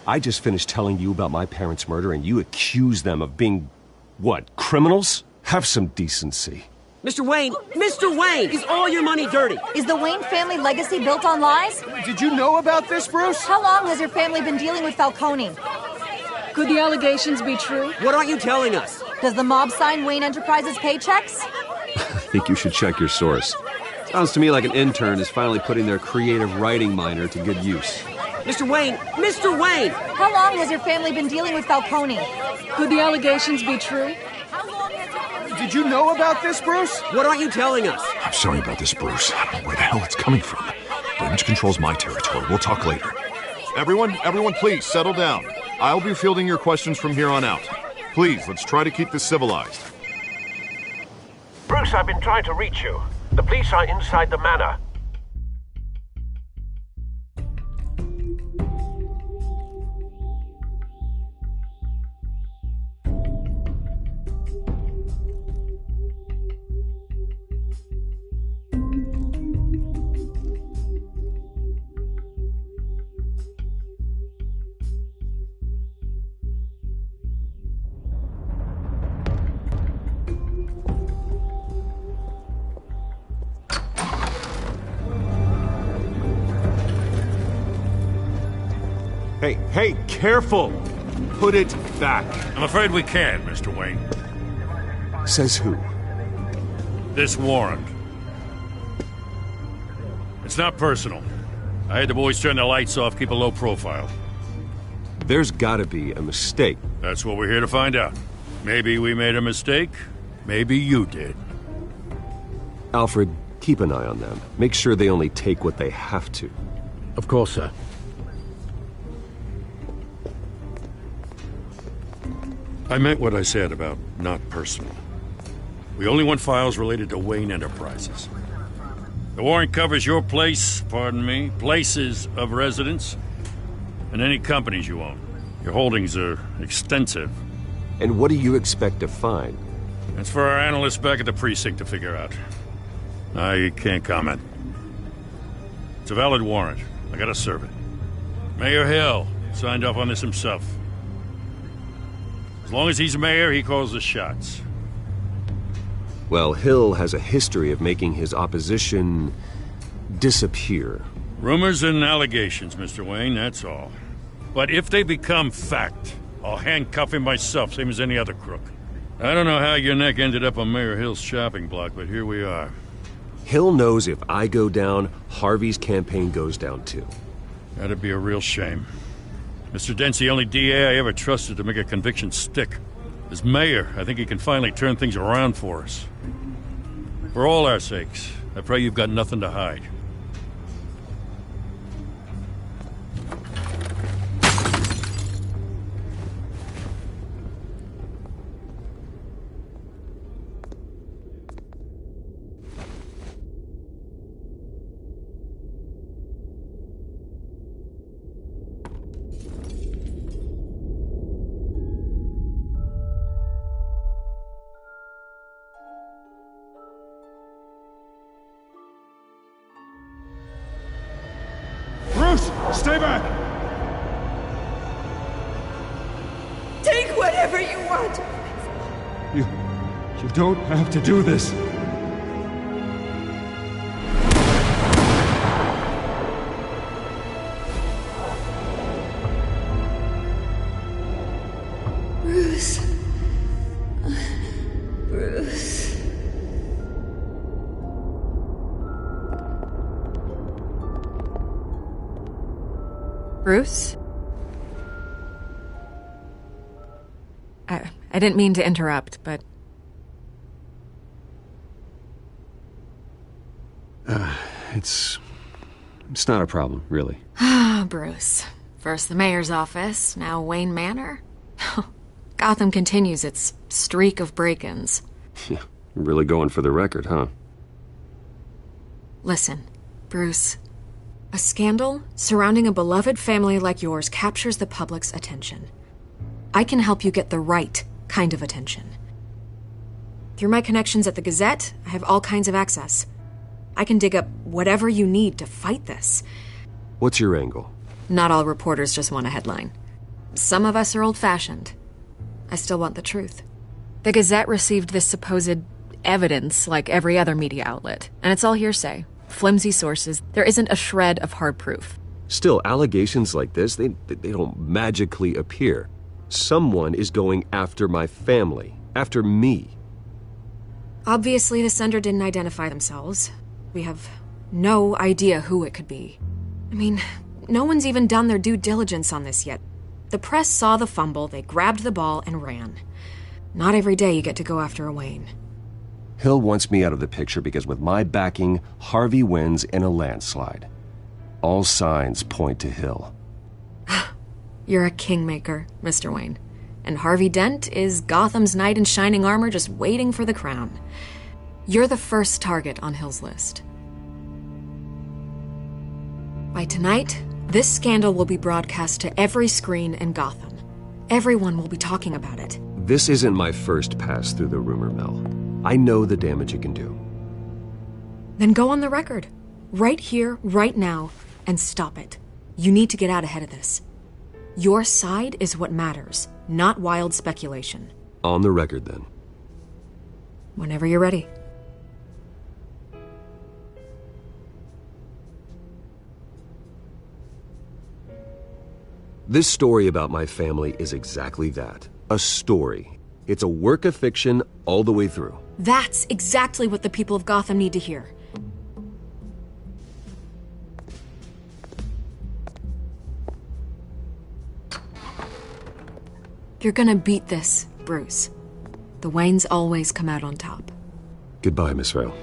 S3: I just finished telling you about my parents' murder and you accuse them of being, what, criminals? Have some decency.
S2: Mr. Wayne, is all your money dirty?
S16: Is the Wayne family legacy built on lies?
S15: Did you know about this, Bruce?
S16: How long has your family been dealing with Falcone?
S8: Could the allegations be true?
S2: What aren't you telling us?
S16: Does the mob sign Wayne Enterprises paychecks?
S3: I think you should check your source. Sounds to me like an intern is finally putting their creative writing minor to good use.
S2: Mr. Wayne!
S16: How long has your family been dealing with Falcone?
S8: Could the allegations be true?
S15: Did you know about this, Bruce?
S2: What aren't you telling us?
S9: I'm sorry about this, Bruce. I don't know where the hell it's coming from. Damage control's my territory. We'll talk later. Everyone, please, settle down. I'll be fielding your questions from here on out. Please, let's try to keep this civilized.
S17: Bruce, I've been trying to reach you. The police are inside the manor.
S3: Hey, careful! Put it back.
S18: I'm afraid we can't, Mr. Wayne.
S3: Says who?
S18: This warrant. It's not personal. I had the boys turn the lights off, keep a low profile.
S3: There's gotta be a mistake.
S18: That's what we're here to find out. Maybe we made a mistake. Maybe you did.
S3: Alfred, keep an eye on them. Make sure they only take what they have to.
S7: Of course, sir.
S18: I meant what I said about not personal. We only want files related to Wayne Enterprises. The warrant covers your places of residence, and any companies you own. Your holdings are extensive.
S3: And what do you expect to find?
S18: That's for our analysts back at the precinct to figure out. I can't comment. It's a valid warrant. I gotta serve it. Mayor Hill signed off on this himself. As long as he's mayor, he calls the shots.
S3: Well, Hill has a history of making his opposition disappear.
S18: Rumors and allegations, Mr. Wayne, that's all. But if they become fact, I'll handcuff him myself, same as any other crook. I don't know how your neck ended up on Mayor Hill's shopping block, but here we are.
S3: Hill knows if I go down, Harvey's campaign goes down too.
S18: That'd be a real shame. Mr. Dent's the only DA I ever trusted to make a conviction stick. As mayor, I think he can finally turn things around for us. For all our sakes, I pray you've got nothing to hide.
S3: Stay back!
S11: Take whatever you want!
S3: You don't have to do this.
S11: Bruce. Bruce.
S12: Bruce? I didn't mean to interrupt, but...
S3: It's not a problem, really.
S12: Ah, Bruce. First the mayor's office, now Wayne Manor. Gotham continues its streak of break-ins.
S3: Yeah, really going for the record, huh?
S12: Listen, Bruce. A scandal surrounding a beloved family like yours captures the public's attention. I can help you get the right kind of attention. Through my connections at the Gazette, I have all kinds of access. I can dig up whatever you need to fight this.
S3: What's your angle?
S12: Not all reporters just want a headline. Some of us are old-fashioned. I still want the truth. The Gazette received this supposed evidence like every other media outlet, and it's all hearsay. Flimsy sources. There isn't a shred of hard proof.
S3: Still, allegations like this, they don't magically appear. Someone is going after my family, after me.
S12: Obviously, the sender didn't identify themselves. We have no idea who it could be. I mean, no one's even done their due diligence on this yet. The press saw the fumble, they grabbed the ball and ran. Not every day you get to go after a Wayne.
S3: Hill wants me out of the picture because with my backing, Harvey wins in a landslide. All signs point to Hill.
S12: You're a kingmaker, Mr. Wayne. And Harvey Dent is Gotham's knight in shining armor just waiting for the crown. You're the first target on Hill's list. By tonight, this scandal will be broadcast to every screen in Gotham. Everyone will be talking about it.
S3: This isn't my first pass through the rumor mill. I know the damage it can do.
S12: Then go on the record. Right here, right now, and stop it. You need to get out ahead of this. Your side is what matters, not wild speculation.
S3: On the record, then.
S12: Whenever you're ready.
S3: This story about my family is exactly that. A story. It's a work of fiction all the way through.
S12: That's exactly what the people of Gotham need to hear. You're gonna beat this, Bruce. The Waynes always come out on top.
S3: Goodbye, Miss Vale.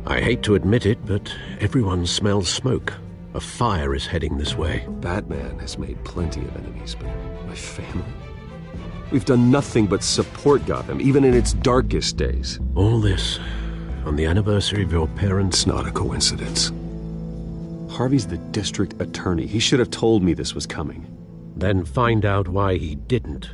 S7: I hate to admit it, but everyone smells smoke. A fire is heading this way.
S3: Batman has made plenty of enemies, but my family? We've done nothing but support Gotham, even in its darkest days.
S7: All this on the anniversary of your parents'...
S3: It's not a coincidence. Harvey's the district attorney. He should have told me this was coming.
S7: Then find out why he didn't.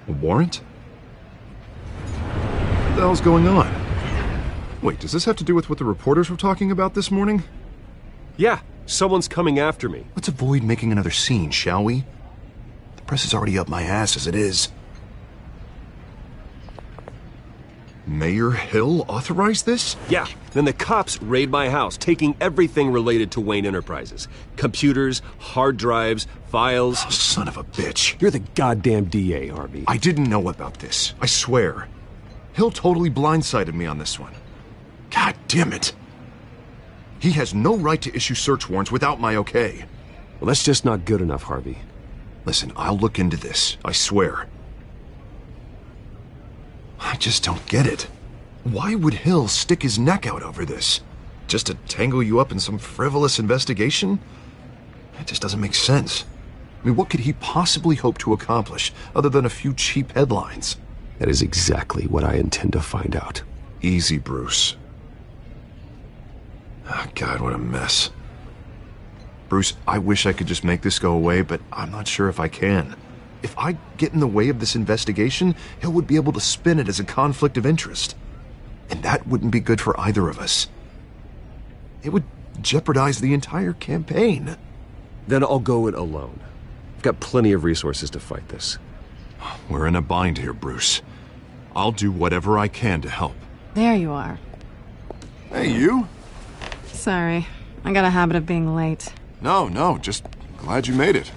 S9: A warrant? What the hell's going on? Wait, does this have to do with what the reporters were talking about this morning?
S3: Yeah, someone's coming after me.
S9: Let's avoid making another scene, shall we? The press is already up my ass as it is. Mayor Hill authorized this?
S3: Yeah, then the cops raid my house, taking everything related to Wayne Enterprises. Computers, hard drives, files.
S9: Oh, son of a bitch.
S3: You're the goddamn DA, Harvey.
S9: I didn't know about this. I swear. Hill totally blindsided me on this one. God damn it. He has no right to issue search warrants without my okay.
S3: Well, that's just not good enough, Harvey.
S9: Listen, I'll look into this. I swear. I just don't get it. Why would Hill stick his neck out over this? Just to tangle you up in some frivolous investigation? It just doesn't make sense. I mean, what could he possibly hope to accomplish other than a few cheap headlines?
S3: That is exactly what I intend to find out.
S9: Easy, Bruce. Oh, God, what a mess. Bruce, I wish I could just make this go away, but I'm not sure if I can. If I get in the way of this investigation, Hill would be able to spin it as a conflict of interest. And that wouldn't be good for either of us. It would jeopardize the entire campaign.
S3: Then I'll go it alone. I've got plenty of resources to fight this.
S9: We're in a bind here, Bruce. I'll do whatever I can to help.
S8: There you are.
S9: Hey, you?
S8: Sorry, I got a habit of being late.
S9: No, just glad you made it.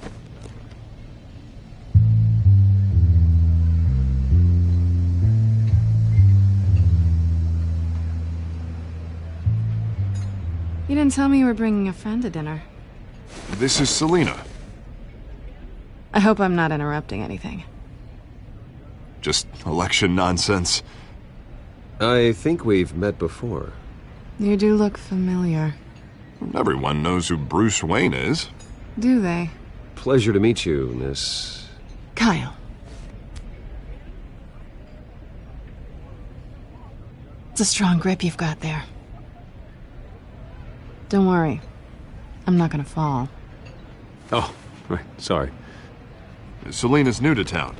S8: You didn't tell me you were bringing a friend to dinner.
S9: This is Selina.
S8: I hope I'm not interrupting anything.
S9: Just election nonsense.
S3: I think we've met before.
S8: You do look familiar.
S9: Everyone knows who Bruce Wayne is.
S8: Do they?
S3: Pleasure to meet you, Miss...
S8: Kyle. It's a strong grip you've got there. Don't worry. I'm not gonna fall.
S3: Oh, right. Sorry.
S9: Selina's new to town.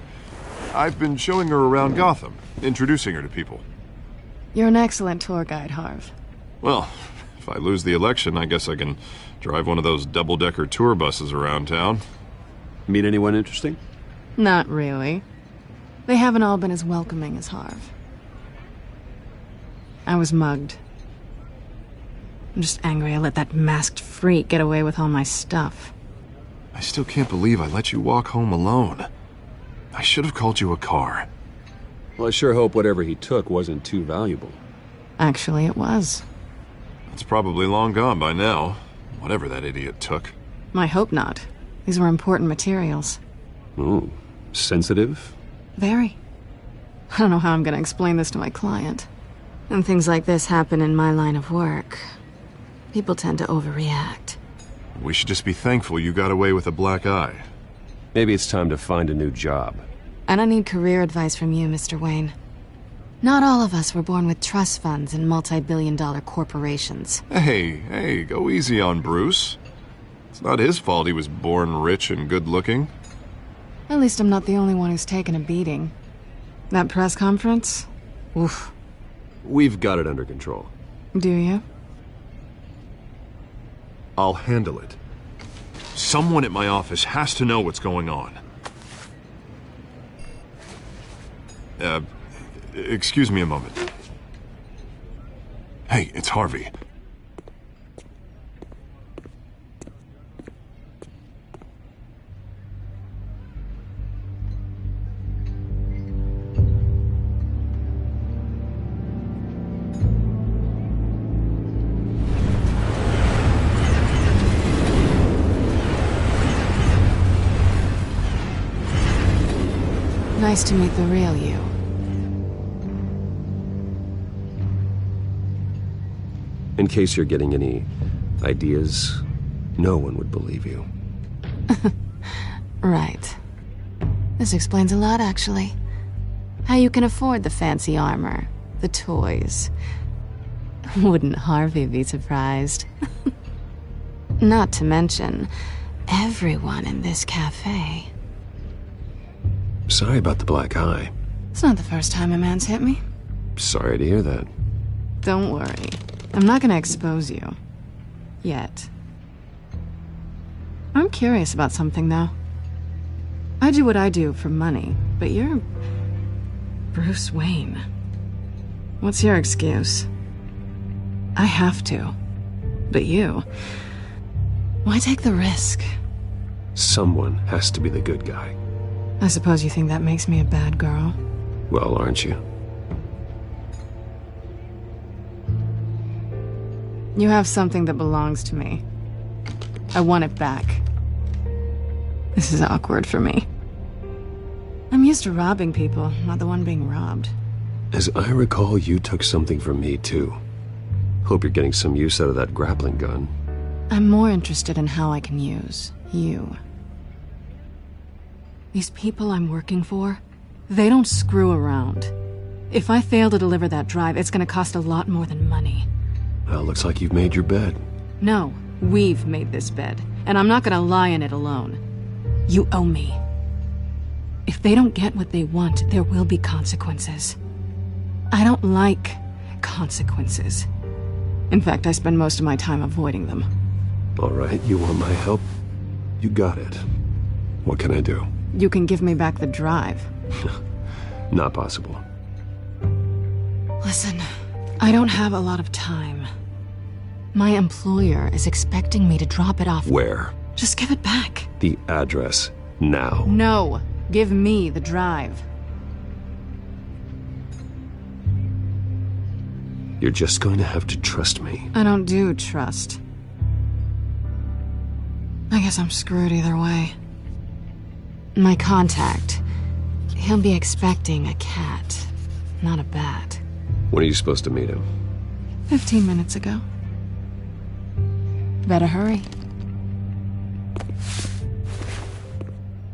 S9: I've been showing her around Gotham, introducing her to people.
S8: You're an excellent tour guide, Harv.
S9: Well, if I lose the election, I guess I can drive one of those double-decker tour buses around town.
S3: Meet anyone interesting?
S8: Not really. They haven't all been as welcoming as Harv. I was mugged. I'm just angry I let that masked freak get away with all my stuff.
S9: I still can't believe I let you walk home alone. I should have called you a car.
S3: Well, I sure hope whatever he took wasn't too valuable.
S8: Actually, it was.
S9: It's probably long gone by now, whatever that idiot took.
S8: I hope not. These were important materials.
S3: Ooh, sensitive?
S8: Very. I don't know how I'm gonna explain this to my client. When things like this happen in my line of work, people tend to overreact.
S9: We should just be thankful you got away with a black eye.
S3: Maybe it's time to find a new job.
S8: And I need career advice from you, Mr. Wayne. Not all of us were born with trust funds and multi-billion-dollar corporations.
S9: Hey, go easy on Bruce. It's not his fault he was born rich and good-looking.
S8: At least I'm not the only one who's taken a beating. That press conference? Oof.
S3: We've got it under control.
S8: Do you?
S9: I'll handle it. Someone at my office has to know what's going on. Excuse me a moment. Hey, it's Harvey.
S8: Nice to meet the real you.
S3: In case you're getting any ideas, no one would believe you.
S8: Right. This explains a lot, actually. How you can afford the fancy armor, the toys. Wouldn't Harvey be surprised? Not to mention, everyone in this cafe.
S3: Sorry about the black eye.
S8: It's not the first time a man's hit me.
S3: Sorry to hear that.
S8: Don't worry. I'm not gonna expose you. Yet. I'm curious about something, though. I do what I do for money, but you're... Bruce Wayne. What's your excuse? I have to. But you... Why take the risk?
S3: Someone has to be the good guy.
S8: I suppose you think that makes me a bad girl?
S3: Well, aren't you?
S8: You have something that belongs to me. I want it back. This is awkward for me. I'm used to robbing people, not the one being robbed.
S3: As I recall, you took something from me, too. Hope you're getting some use out of that grappling gun.
S8: I'm more interested in how I can use you. These people I'm working for, they don't screw around. If I fail to deliver that drive, it's gonna cost a lot more than money.
S3: Well, looks like you've made your bed.
S8: No, we've made this bed, and I'm not gonna lie in it alone. You owe me. If they don't get what they want, there will be consequences. I don't like consequences. In fact, I spend most of my time avoiding them.
S3: All right, you want my help? You got it. What can I do?
S8: You can give me back the drive.
S3: Not possible.
S8: Listen, I don't have a lot of time. My employer is expecting me to drop it off.
S3: Where?
S8: Just give it back.
S3: The address, now.
S8: No, give me the drive.
S3: You're just going to have to trust me.
S8: I don't do trust. I guess I'm screwed either way. My contact, he'll be expecting a cat, not a bat.
S3: When are you supposed to meet him?
S8: 15 minutes ago. Better hurry.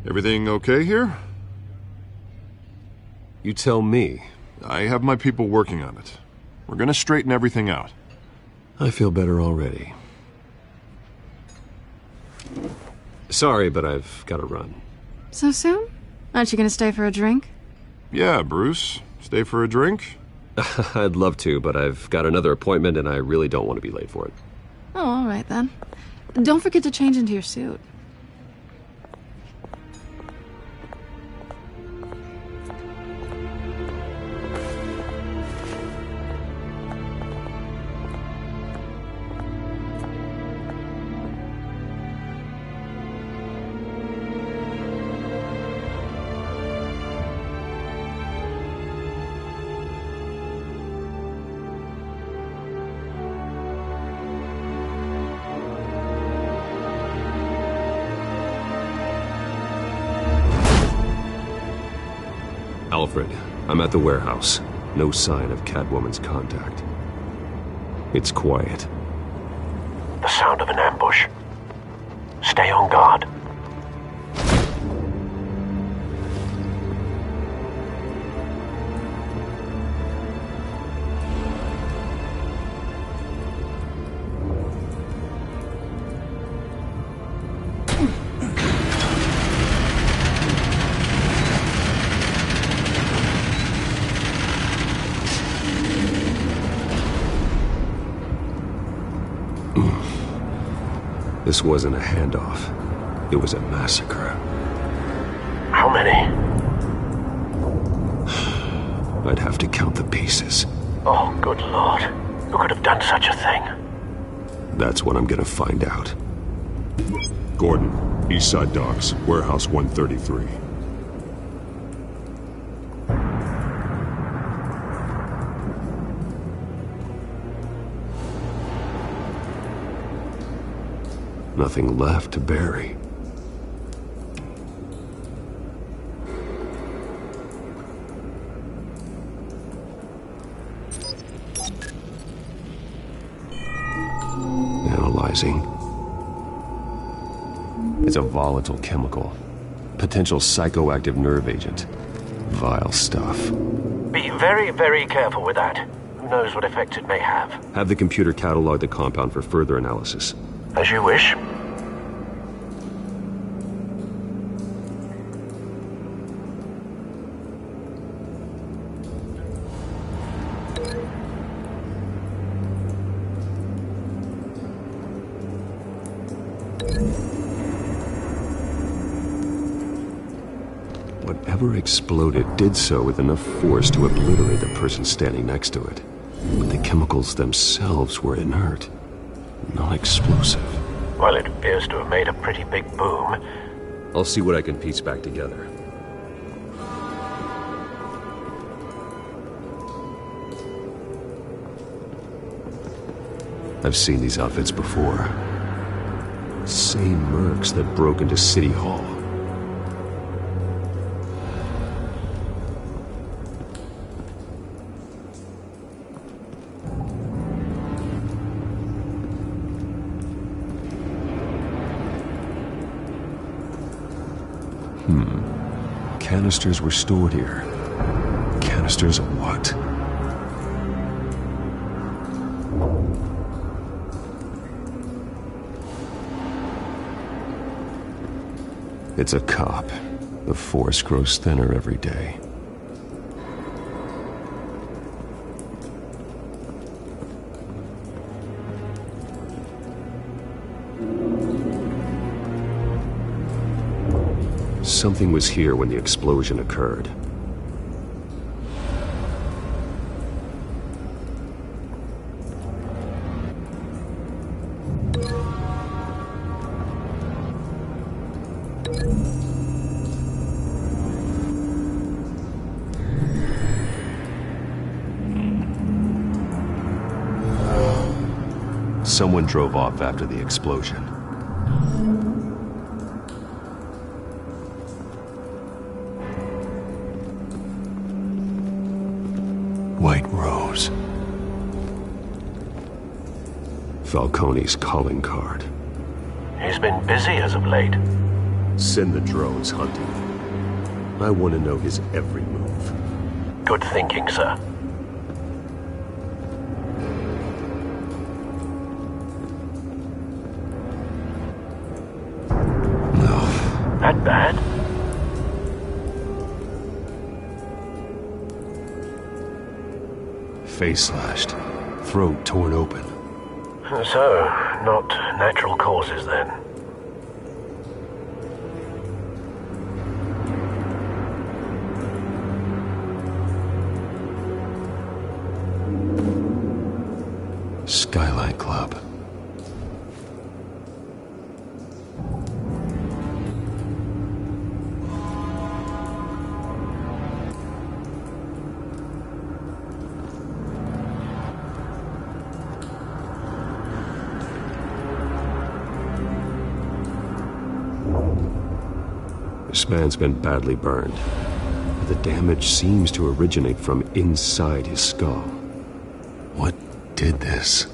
S9: Everything okay here?
S3: You tell me.
S9: I have my people working on it. We're gonna straighten everything out.
S3: I feel better already. Sorry, but I've got to run.
S8: So soon? Aren't you gonna stay for a drink?
S9: Yeah, Bruce. Stay for a drink?
S3: I'd love to, but I've got another appointment and I really don't want to be late for it.
S8: Oh, all right then. Don't forget to change into your suit.
S3: Alfred, I'm at the warehouse. No sign of Catwoman's contact. It's quiet.
S17: The sound of an ambush. Stay on guard.
S3: This wasn't a handoff. It was a massacre.
S17: How many?
S3: I'd have to count the pieces.
S17: Oh, good lord. Who could have done such a thing?
S3: That's what I'm gonna find out.
S19: Gordon, Eastside Docks, Warehouse 133.
S3: Nothing left to bury. Analyzing. It's a volatile chemical. Potential psychoactive nerve agent. Vile stuff.
S17: Be very, very careful with that. Who knows what effects it may have.
S3: Have the computer catalog the compound for further analysis.
S17: As you wish.
S3: Whatever exploded did so with enough force to obliterate the person standing next to it. But the chemicals themselves were inert. Not explosive.
S17: Well, it appears to have made a pretty big boom.
S3: I'll see what I can piece back together. I've seen these outfits before. Same mercs that broke into City Hall. Canisters were stored here. Canisters of what? It's a cop. The force grows thinner every day. Something was here when the explosion occurred. Someone drove off after the explosion. White Rose. Falcone's calling card.
S17: He's been busy as of late.
S3: Send the drones hunting. I want to know his every move.
S17: Good thinking, sir.
S3: No.
S17: That bad?
S3: Face slashed. Throat torn open.
S17: So, not natural causes then.
S3: Skylight Club. This man's been badly burned. The damage seems to originate from inside his skull. What did this?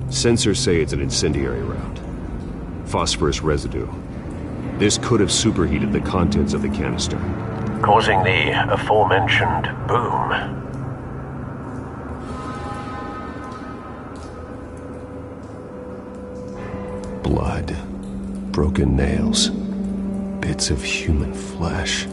S3: Sensors say it's an incendiary round. Phosphorus residue. This could have superheated the contents of the canister,
S17: causing the aforementioned boom.
S3: Blood, broken nails, bits of human flesh.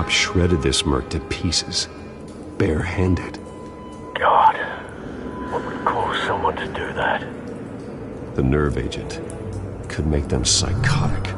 S3: Shredded this merc to pieces, bare-handed.
S17: God, what would cause someone to do that?
S3: The nerve agent could make them psychotic.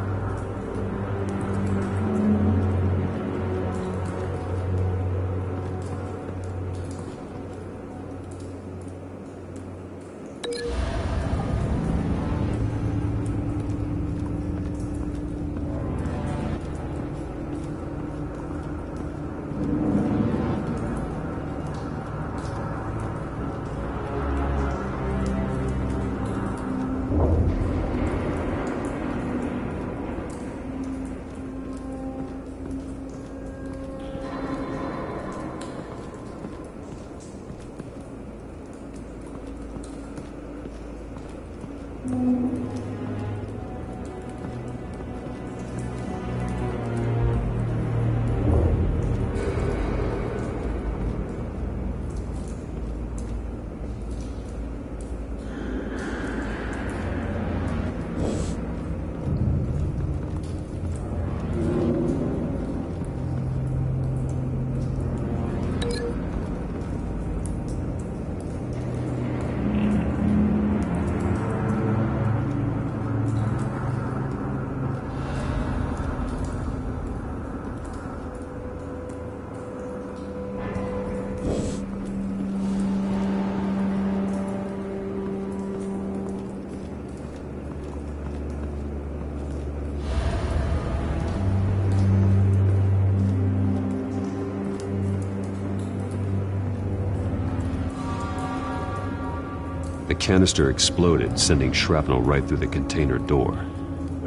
S3: The canister exploded, sending shrapnel right through the container door.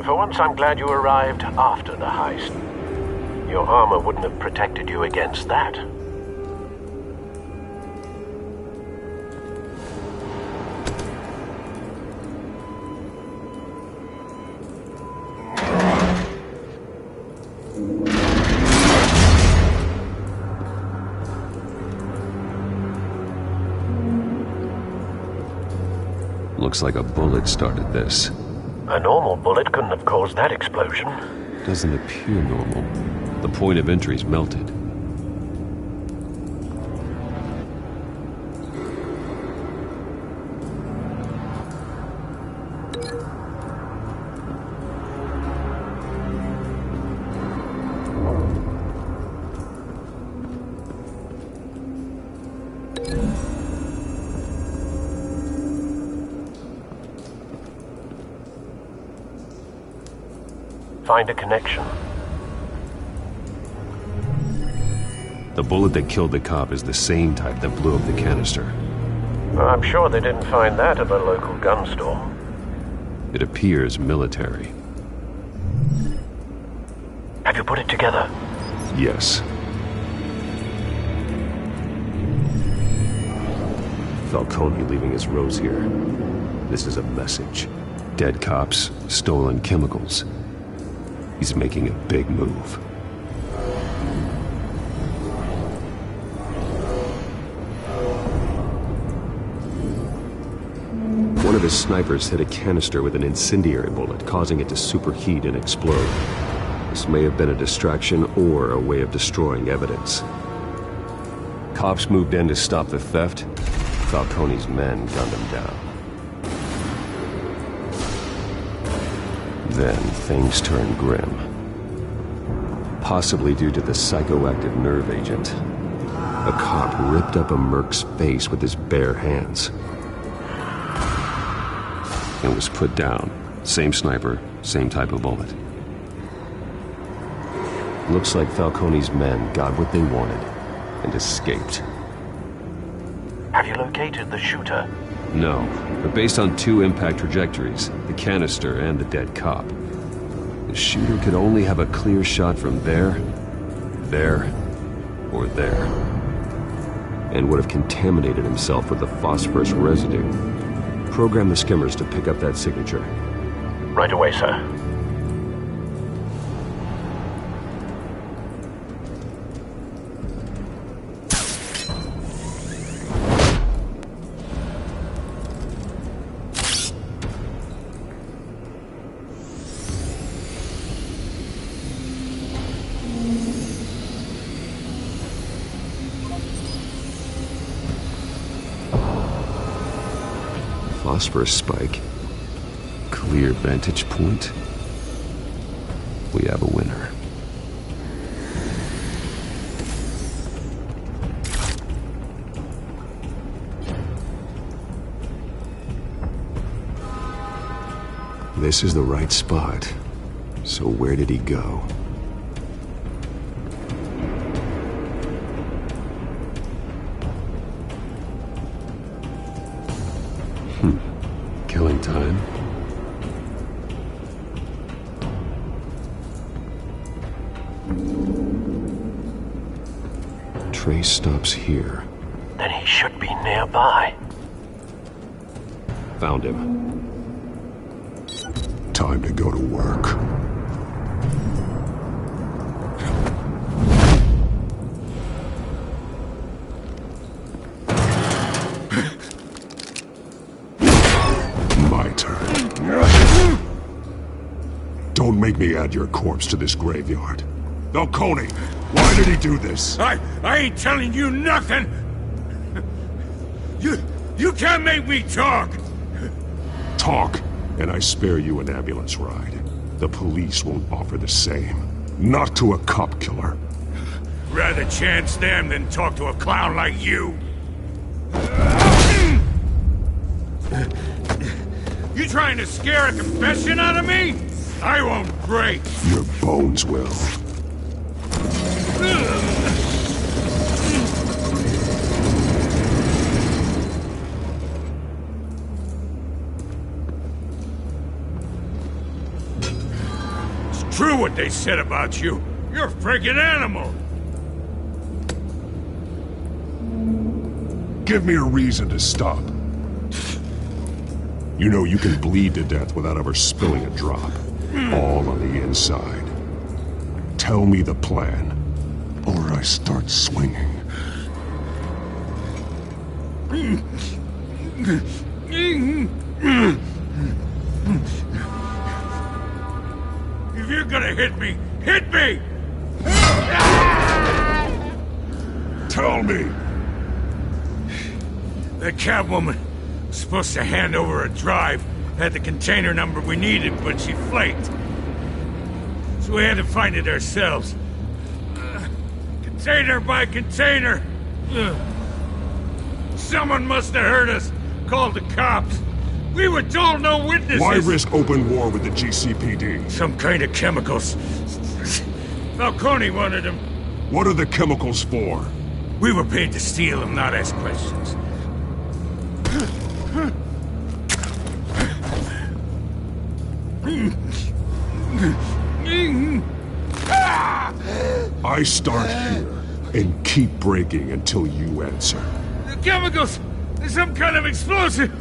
S17: For once, I'm glad you arrived after the heist. Your armor wouldn't have protected you against that.
S3: Looks like a bullet started this.
S17: A normal bullet couldn't have caused that explosion.
S3: Doesn't appear normal. The point of entry's melted.
S17: Find a connection.
S3: The bullet that killed the cop is the same type that blew up the canister.
S17: I'm sure they didn't find that at the local gun store.
S3: It appears military.
S17: Have you put it together?
S3: Yes. Falcone leaving his rose here. This is a message. Dead cops, stolen chemicals. He's making a big move. One of his snipers hit a canister with an incendiary bullet, causing it to superheat and explode. This may have been a distraction or a way of destroying evidence. Cops moved in to stop the theft. Falcone's men gunned him down. Then things turned grim. Possibly due to the psychoactive nerve agent. A cop ripped up a merc's face with his bare hands. And was put down. Same sniper, same type of bullet. Looks like Falcone's men got what they wanted and escaped.
S17: Have you located the shooter?
S3: No, but based on 2 impact trajectories, the canister and the dead cop, the shooter could only have a clear shot from there, or there, and would have contaminated himself with the phosphorus residue. Program the skimmers to pick up that signature.
S17: Right away, sir.
S3: Phosphorus spike. Clear vantage point. We have a winner. This is the right spot. So where did he go? Killing time? Trace stops here.
S17: Then he should be nearby.
S3: Found him.
S19: Time to go to work. Don't make me add your corpse to this graveyard. Falcone, why did he do this?
S5: I ain't telling you nothing! You can't make me talk!
S19: Talk, and I spare you an ambulance ride. The police won't offer the same. Not to a cop killer.
S5: Rather chance them than talk to a clown like you. You trying to scare a confession out of me? I won't break.
S19: Your bones will.
S5: It's true what they said about you. You're a freaking animal.
S19: Give me a reason to stop. You know you can bleed to death without ever spilling a drop. All on the inside. Tell me the plan, or I start swinging.
S5: If you're gonna hit me, hit me!
S19: Tell me!
S5: The Catwoman was supposed to hand over a drive. Had the container number we needed, but she flaked. So we had to find it ourselves. Container by container. Someone must have heard us. Called the cops. We were told no witnesses.
S19: Why risk open war with the GCPD?
S5: Some kind of chemicals. Falcone wanted them.
S19: What are the chemicals for?
S5: We were paid to steal them, not ask questions.
S19: I start here and keep breaking until you answer.
S5: The chemicals! There's some kind of explosive!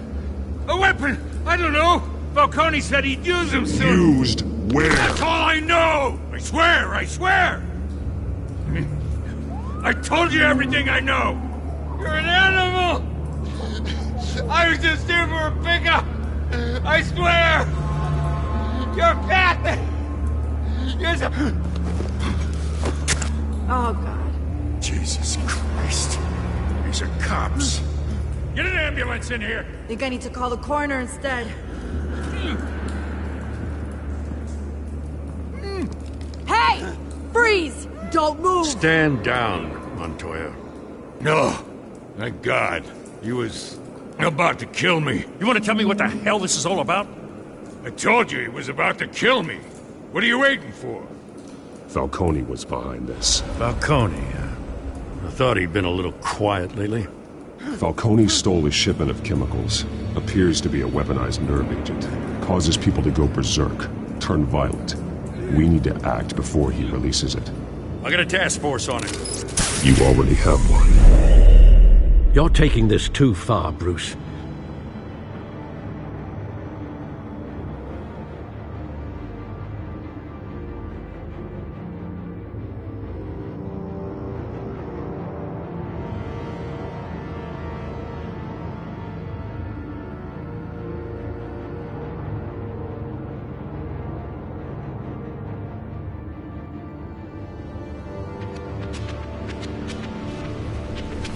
S5: A weapon! I don't know! Falcone said he'd use them soon!
S19: Used where?
S5: That's all I know! I swear! I swear! I told you everything I know! You're an animal! I was just here for a pickup!
S4: I swear! You're Catholic! You're so...
S11: Oh, God.
S5: Jesus Christ. These are cops.
S18: Get an ambulance in here!
S16: Think I need to call the coroner instead. Hey! Freeze!
S2: Don't move!
S18: Stand down, Montoya.
S4: No. Thank God. He was about to kill me.
S18: You want to tell me what the hell this is all about?
S4: I told you he was about to kill me. What are you waiting for?
S19: Falcone was behind this.
S18: Falcone, I thought he'd been a little quiet lately.
S19: Falcone stole a shipment of chemicals. Appears to be a weaponized nerve agent. Causes people to go berserk, turn violent. We need to act before he releases it.
S18: I got a task force on it.
S19: You already have one.
S7: You're taking this too far, Bruce.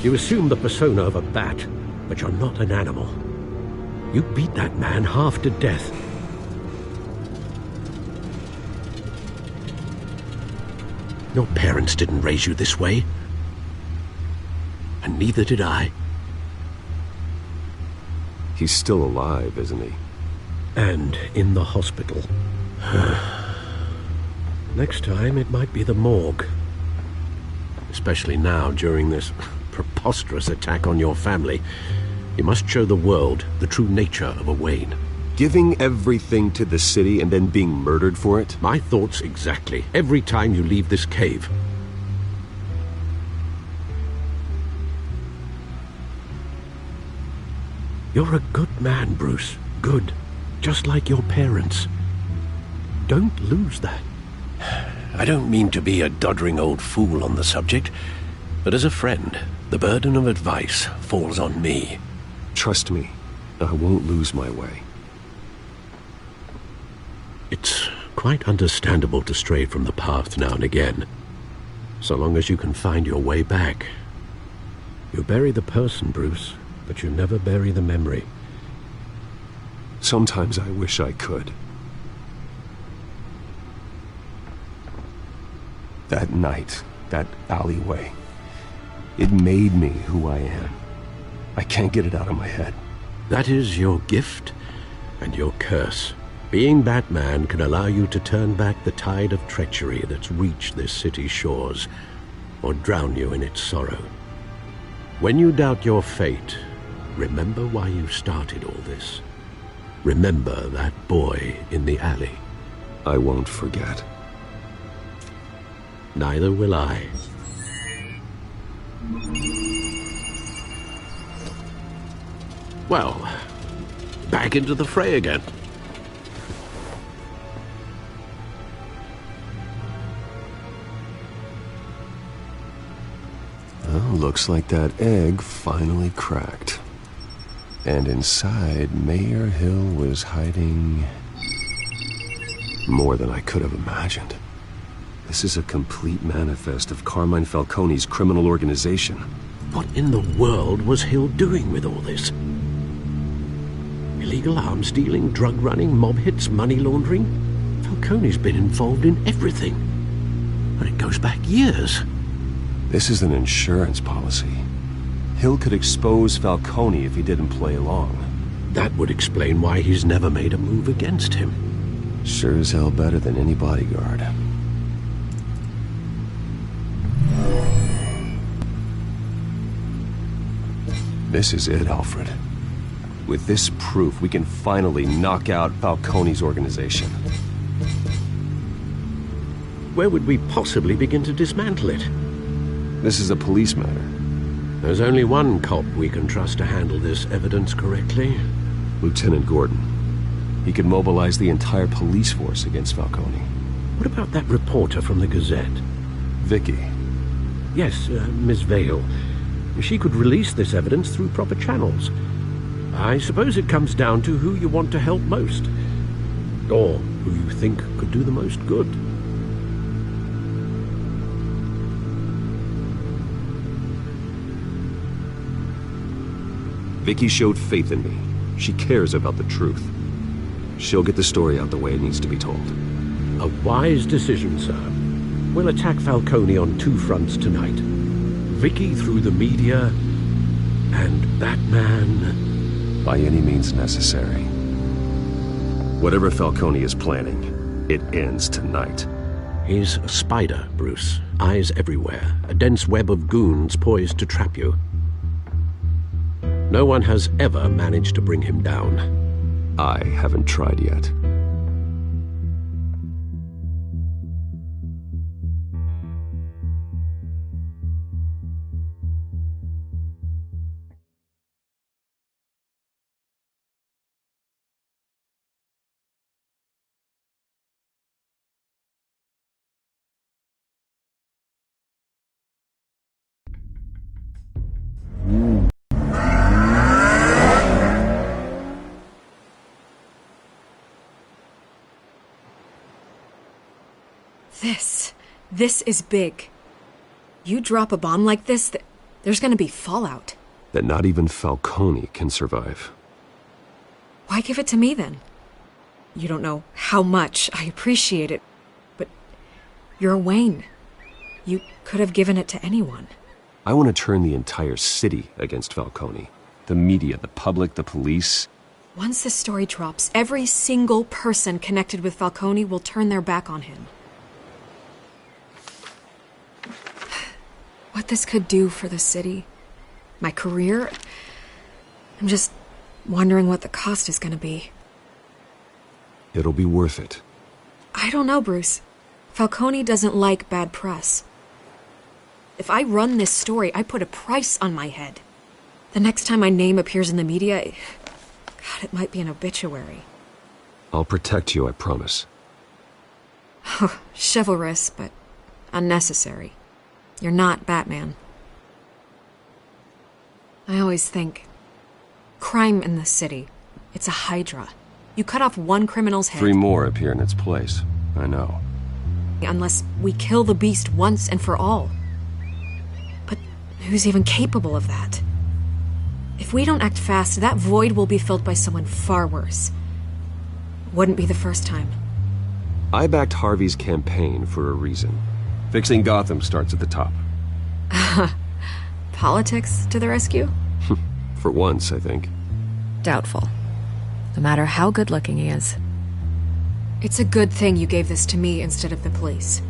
S7: You assume the persona of a bat, but you're not an animal. You beat that man half to death. Your parents didn't raise you this way. And neither did I.
S3: He's still alive, isn't he?
S7: And in the hospital. Next time, it might be the morgue. Especially now, during this preposterous attack on your family. You must show the world the true nature of a Wayne.
S3: Giving everything to the city and then being murdered for it?
S7: My thoughts exactly. Every time you leave this cave. You're a good man, Bruce. Good. Just like your parents. Don't lose that. I don't mean to be a doddering old fool on the subject, but as a friend, the burden of advice falls on me.
S3: Trust me, I won't lose my way.
S7: It's quite understandable to stray from the path now and again, so long as you can find your way back. You bury the person, Bruce, but you never bury the memory.
S3: Sometimes I wish I could. That night, that alleyway, it made me who I am. I can't get it out of my head.
S7: That is your gift and your curse. Being Batman can allow you to turn back the tide of treachery that's reached this city's shores, or drown you in its sorrow. When you doubt your fate, remember why you started all this. Remember that boy in the alley.
S3: I won't forget.
S7: Neither will I. Well, back into the fray again.
S3: Well, looks like that egg finally cracked. And inside, Mayor Hill was hiding more than I could have imagined. This is a complete manifest of Carmine Falcone's criminal organization.
S7: What in the world was Hill doing with all this? Illegal arms dealing, drug running, mob hits, money laundering? Falcone's been involved in everything. And it goes back years.
S3: This is an insurance policy. Hill could expose Falcone if he didn't play along.
S7: That would explain why he's never made a move against him.
S3: Sure as hell better than any bodyguard. This is it, Alfred. With this proof, we can finally knock out Falcone's organization.
S7: Where would we possibly begin to dismantle it?
S3: This is a police matter.
S7: There's only one cop we can trust to handle this evidence correctly.
S3: Lieutenant Gordon. He could mobilize the entire police force against Falcone.
S7: What about that reporter from the Gazette?
S3: Vicky.
S7: Yes, Miss Vale. She could release this evidence through proper channels. I suppose it comes down to who you want to help most. Or who you think could do the most good.
S3: Vicky showed faith in me. She cares about the truth. She'll get the story out the way it needs to be told.
S7: A wise decision, sir. We'll attack Falcone on 2 fronts tonight. Vicky through the media, and Batman...
S3: by any means necessary. Whatever Falcone is planning, it ends tonight.
S7: He's a spider, Bruce. Eyes everywhere. A dense web of goons poised to trap you. No one has ever managed to bring him down.
S3: I haven't tried yet.
S12: This is big. You drop a bomb like this, there's gonna be fallout.
S3: That not even Falcone can survive.
S12: Why give it to me then? You don't know how much I appreciate it, but you're Wayne. You could have given it to anyone.
S3: I want to turn the entire city against Falcone. The media, the public, the police.
S12: Once this story drops, every single person connected with Falcone will turn their back on him. What this could do for the city, my career, I'm just wondering what the cost is gonna be.
S3: It'll be worth it.
S12: I don't know, Bruce. Falcone doesn't like bad press. If I run this story, I put a price on my head. The next time my name appears in the media, God, it might be an obituary.
S3: I'll protect you, I promise.
S12: Chivalrous, but unnecessary. You're not Batman. I always think, crime in the city, it's a hydra. You cut off one criminal's head...
S3: 3 more appear in its place. I know.
S12: Unless we kill the beast once and for all. But who's even capable of that? If we don't act fast, that void will be filled by someone far worse. Wouldn't be the first time.
S3: I backed Harvey's campaign for a reason. Fixing Gotham starts at the top.
S12: Politics to the rescue?
S3: For once, I think.
S12: Doubtful. No matter how good-looking he is. It's a good thing you gave this to me instead of the police.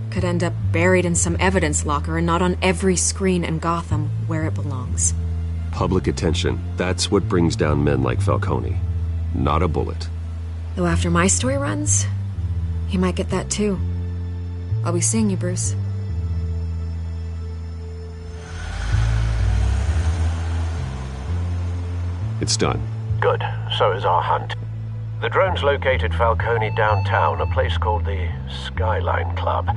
S12: Could end up buried in some evidence locker and not on every screen in Gotham where it belongs.
S3: Public attention, that's what brings down men like Falcone. Not a bullet.
S12: Though after my story runs, he might get that too. I'll be seeing you, Bruce.
S3: It's done.
S17: Good. So is our hunt. The drones located Falcone downtown, a place called the Skyline Club.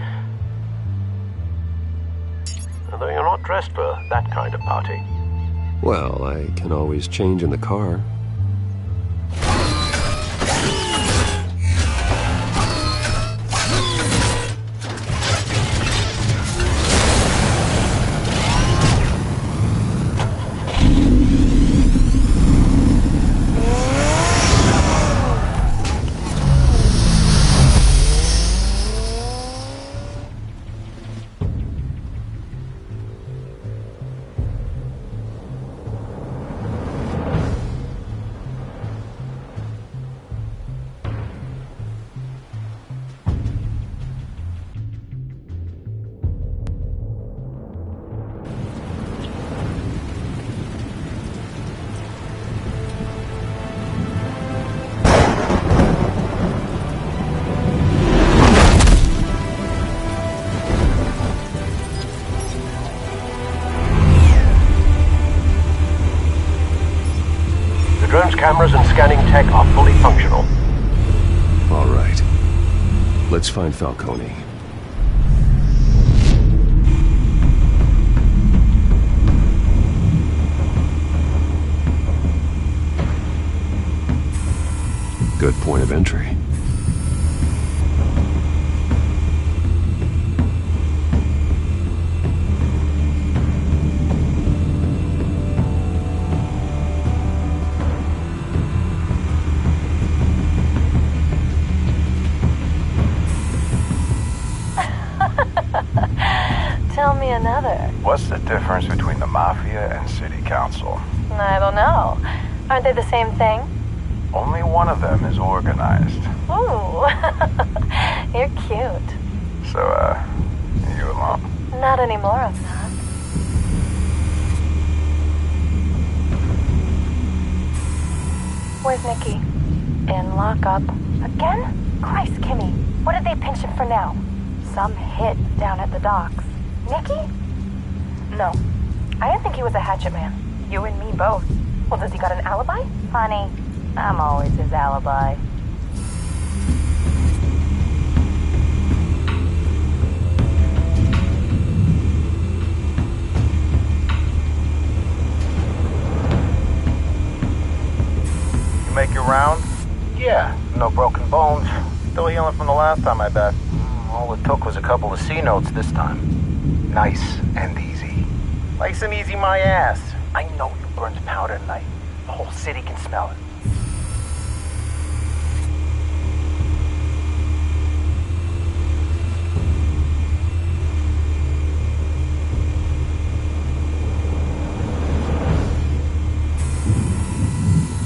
S17: Although you're not dressed for that kind of party.
S3: Well, I can always change in the car.
S17: Drone's cameras and scanning tech are fully functional.
S3: All right. Let's find Falcone. Good point of entry.
S20: Tell me another.
S21: What's the difference between the Mafia and City Council?
S20: I don't know. Aren't they the same thing?
S21: Only one of them is organized.
S20: Ooh. You're cute.
S21: So, you alone?
S20: Not anymore, I'm not. Where's Nicky? In lockup. Again? Christ, Kimmy. What did they pinch him for now? Some hit down at the docks. Nicky? No. I didn't think he was a hatchet man. You and me both. Well, does he got an alibi? Honey, I'm always his alibi.
S21: You make your round?
S22: Yeah, no broken bones. Still healing from the last time, I bet. All it took was a couple of C notes this time. Nice and easy. Nice and easy my ass. I know you burned powder tonight. The whole city can smell it.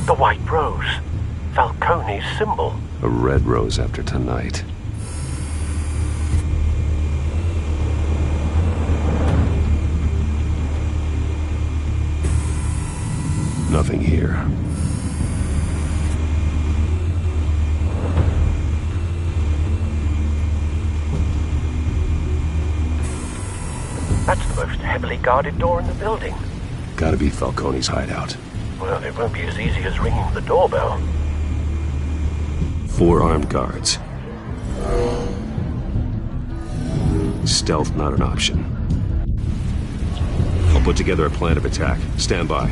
S17: The White Rose. Falcone's symbol.
S3: A red rose after tonight. Nothing here.
S17: That's the most heavily guarded door in the building.
S3: Gotta be Falcone's hideout.
S17: Well, it won't be as easy as ringing the doorbell.
S3: 4 armed guards. Stealth not an option. I'll put together a plan of attack. Stand by.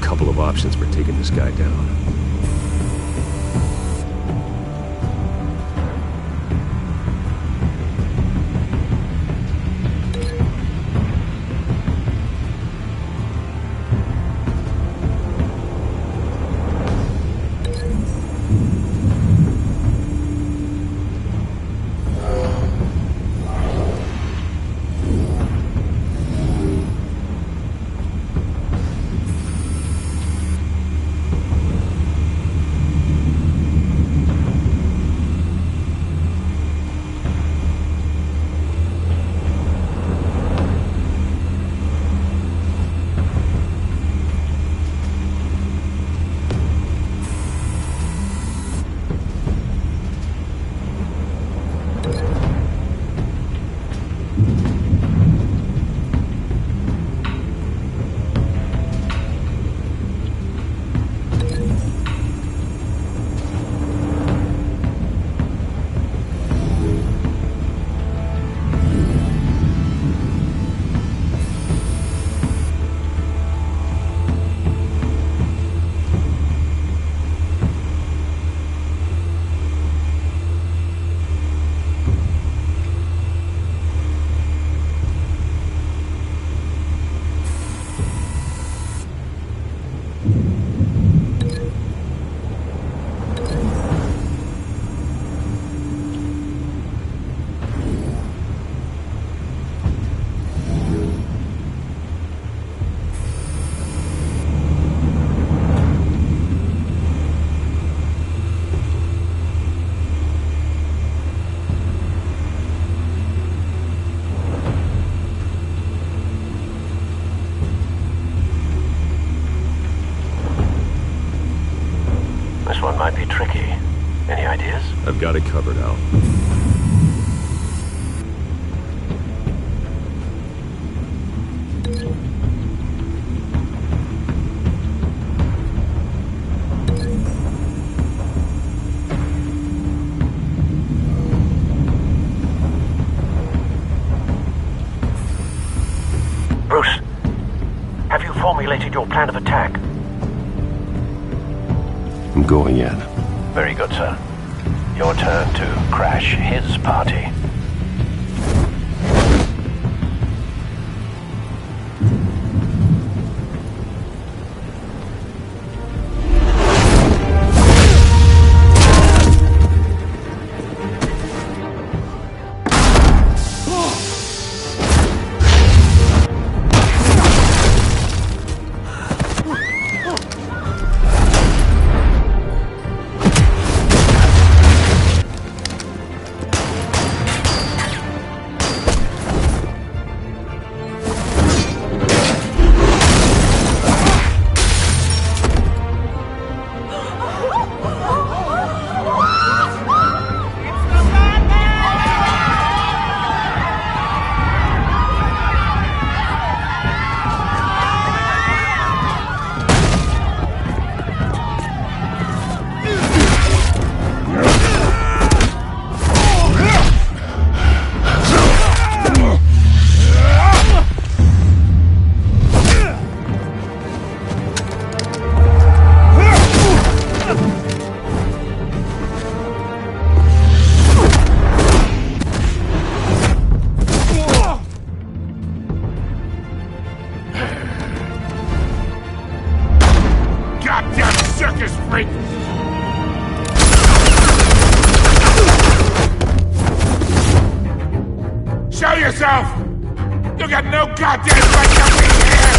S3: Couple of options for taking this guy down.
S17: This one might be tricky. Any ideas?
S3: I've got it covered, Al.
S17: formulated your plan of attack?
S3: I'm going in.
S17: Very good, sir. Your turn to crash his party.
S5: Show yourself! You got no goddamn right to be here!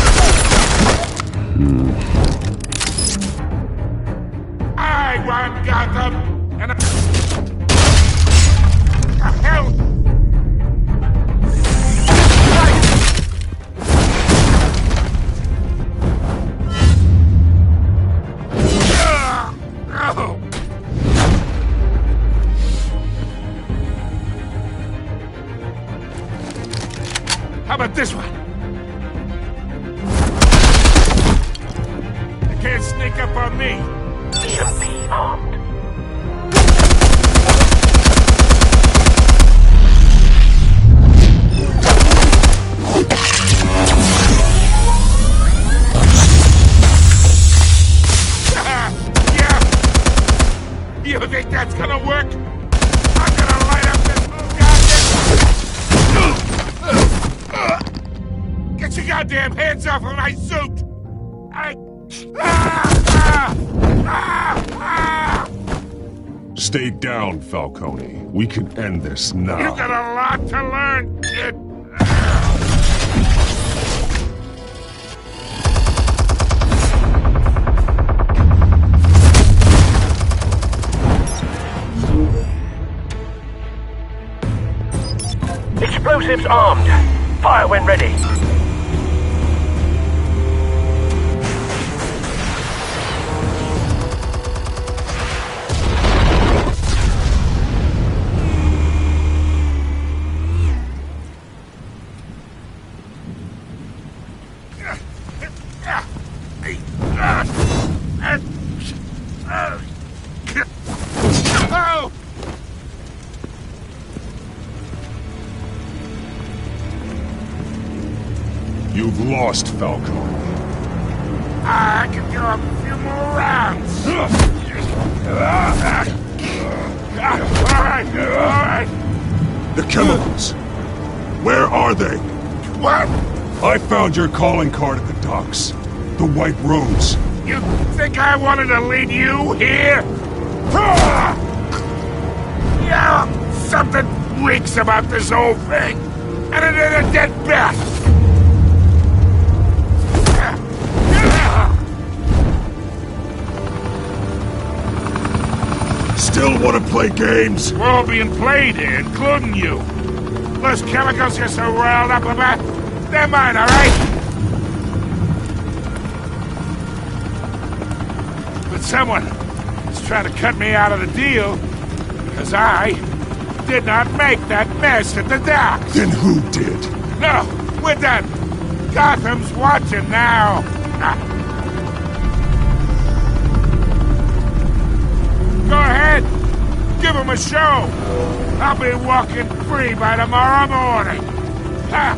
S5: I want Gotham, and the hell! How about this one? You can't sneak up on me.
S17: EMP armed.
S5: Yeah. You think that's gonna work? I'm gonna light up this whole goddamn... Get your goddamn hands off of my suit!
S19: Stay down, Falcone. We can end this now.
S5: You got a lot to learn, kid.
S17: Explosives armed. Fire when ready.
S5: Oh!
S19: You've lost, Falcone.
S5: I can go a few more rounds. All right.
S19: The chemicals. Where are they?
S5: What?
S19: I found your calling card at the docks. The White Rose.
S5: You think I wanted to lead you here? Yeah, something reeks about this whole thing. And it ain't a dead bat.
S19: Still want to play games?
S5: We're all being played here, including you. Those chemicals you're so riled up about, they're mine, all right? But someone is trying to cut me out of the deal because I did not make that mess at the docks.
S19: Then who did?
S5: No, we're done. Gotham's watching now. Go ahead. Give him a show. I'll be walking free by tomorrow morning. Ha!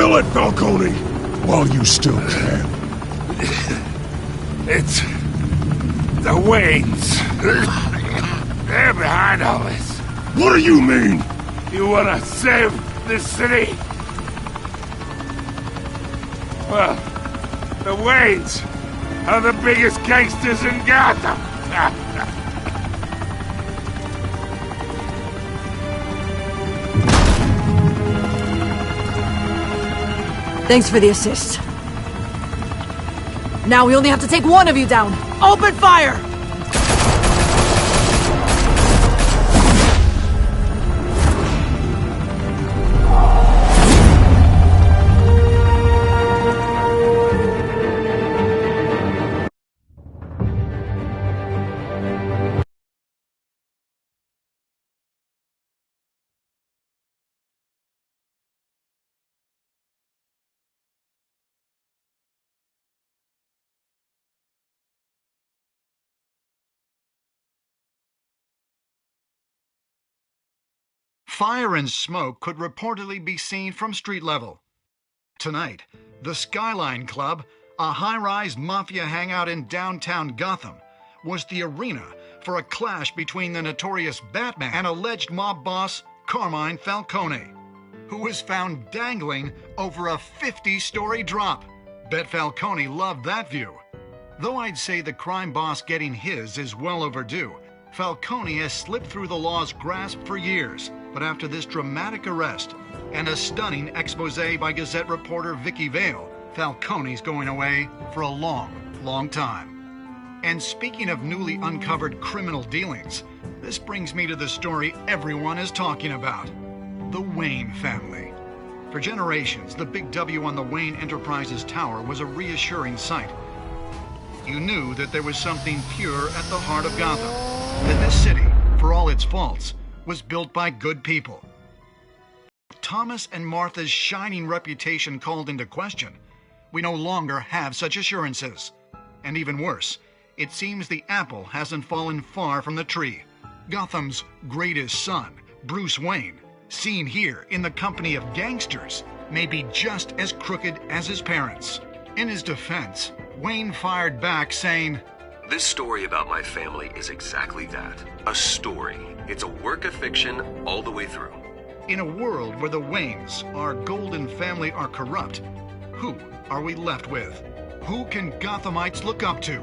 S19: Spill it, Falcone, while you still can.
S5: It's the Waynes. They're behind all this.
S19: What do you mean?
S5: You wanna save this city? Well, the Waynes are the biggest gangsters in Gotham.
S16: Thanks for the assist. Now we only have to take one of you down. Open fire!
S13: Fire and smoke could reportedly be seen from street level. Tonight, the Skyline Club, a high-rise mafia hangout in downtown Gotham, was the arena for a clash between the notorious Batman and alleged mob boss Carmine Falcone, who was found dangling over a 50-story drop. Bet Falcone loved that view. Though I'd say the crime boss getting his is well overdue, Falcone has slipped through the law's grasp for years. But after this dramatic arrest and a stunning expose by Gazette reporter Vicky Vale, Falcone's going away for a long, long time. And speaking of newly uncovered criminal dealings, this brings me to the story everyone is talking about: the Wayne family. For generations, the big W on the Wayne Enterprises Tower was a reassuring sight. You knew that there was something pure at the heart of Gotham, that this city, for all its faults, was built by good people. Thomas and Martha's shining reputation called into question, we no longer have such assurances. And even worse, it seems the apple hasn't fallen far from the tree. Gotham's greatest son, Bruce Wayne, seen here in the company of gangsters, may be just as crooked as his parents. In his defense, Wayne fired back saying,
S3: "This story about my family is exactly that. A story. It's a work of fiction all the way through."
S13: In a world where the Waynes, our golden family, are corrupt, who are we left with? Who can Gothamites look up to?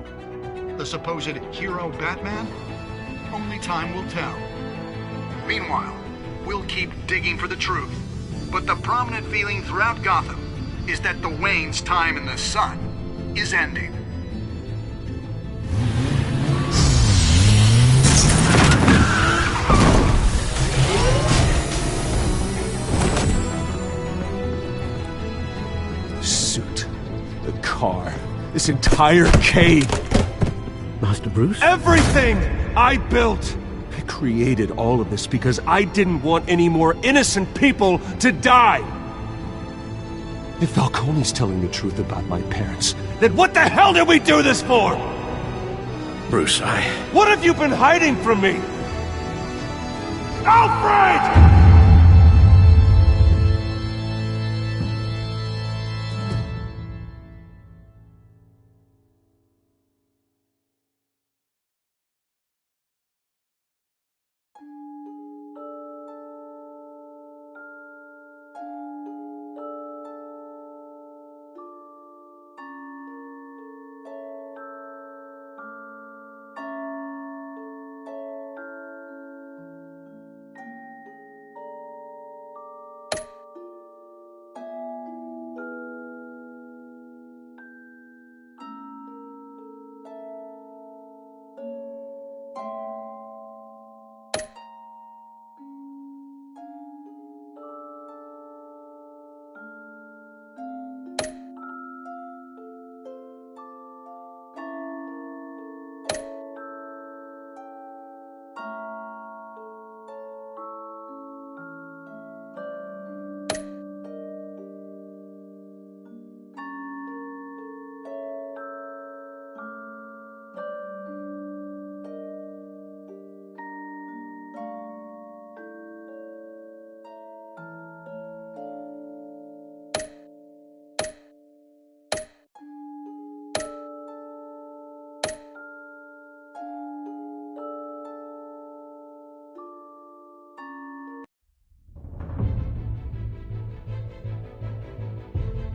S13: The supposed hero Batman? Only time will tell. Meanwhile, we'll keep digging for the truth. But the prominent feeling throughout Gotham is that the Waynes' time in the sun is ending.
S3: Car. This entire cave.
S7: Master Bruce?
S3: Everything I built. I created all of this because I didn't want any more innocent people to die. If Falcone's telling the truth about my parents, then what the hell did we do this for?
S7: Bruce,
S3: What have you been hiding from me? Alfred!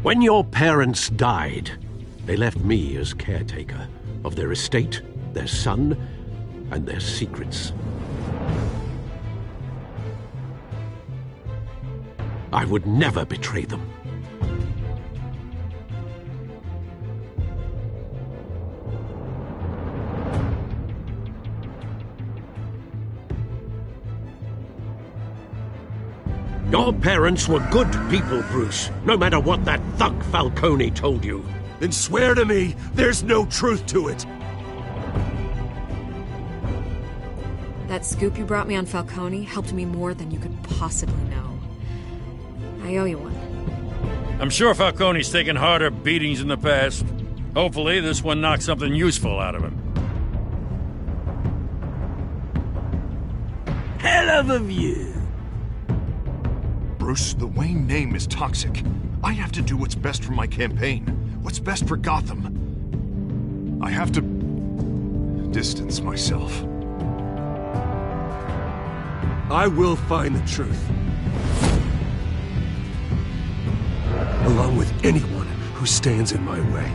S7: When your parents died, they left me as caretaker of their estate, their son, and their secrets. I would never betray them. Your parents were good people, Bruce, no matter what that thug Falcone told you.
S3: Then swear to me there's no truth to it.
S12: That scoop you brought me on Falcone helped me more than you could possibly know. I owe you one.
S18: I'm sure Falcone's taken harder beatings in the past. Hopefully, this one knocks something useful out of him.
S2: Hell of a view.
S9: Bruce, the Wayne name is toxic. I have to do what's best for my campaign. What's best for Gotham. I have to distance myself.
S3: I will find the truth. Along with anyone who stands in my way.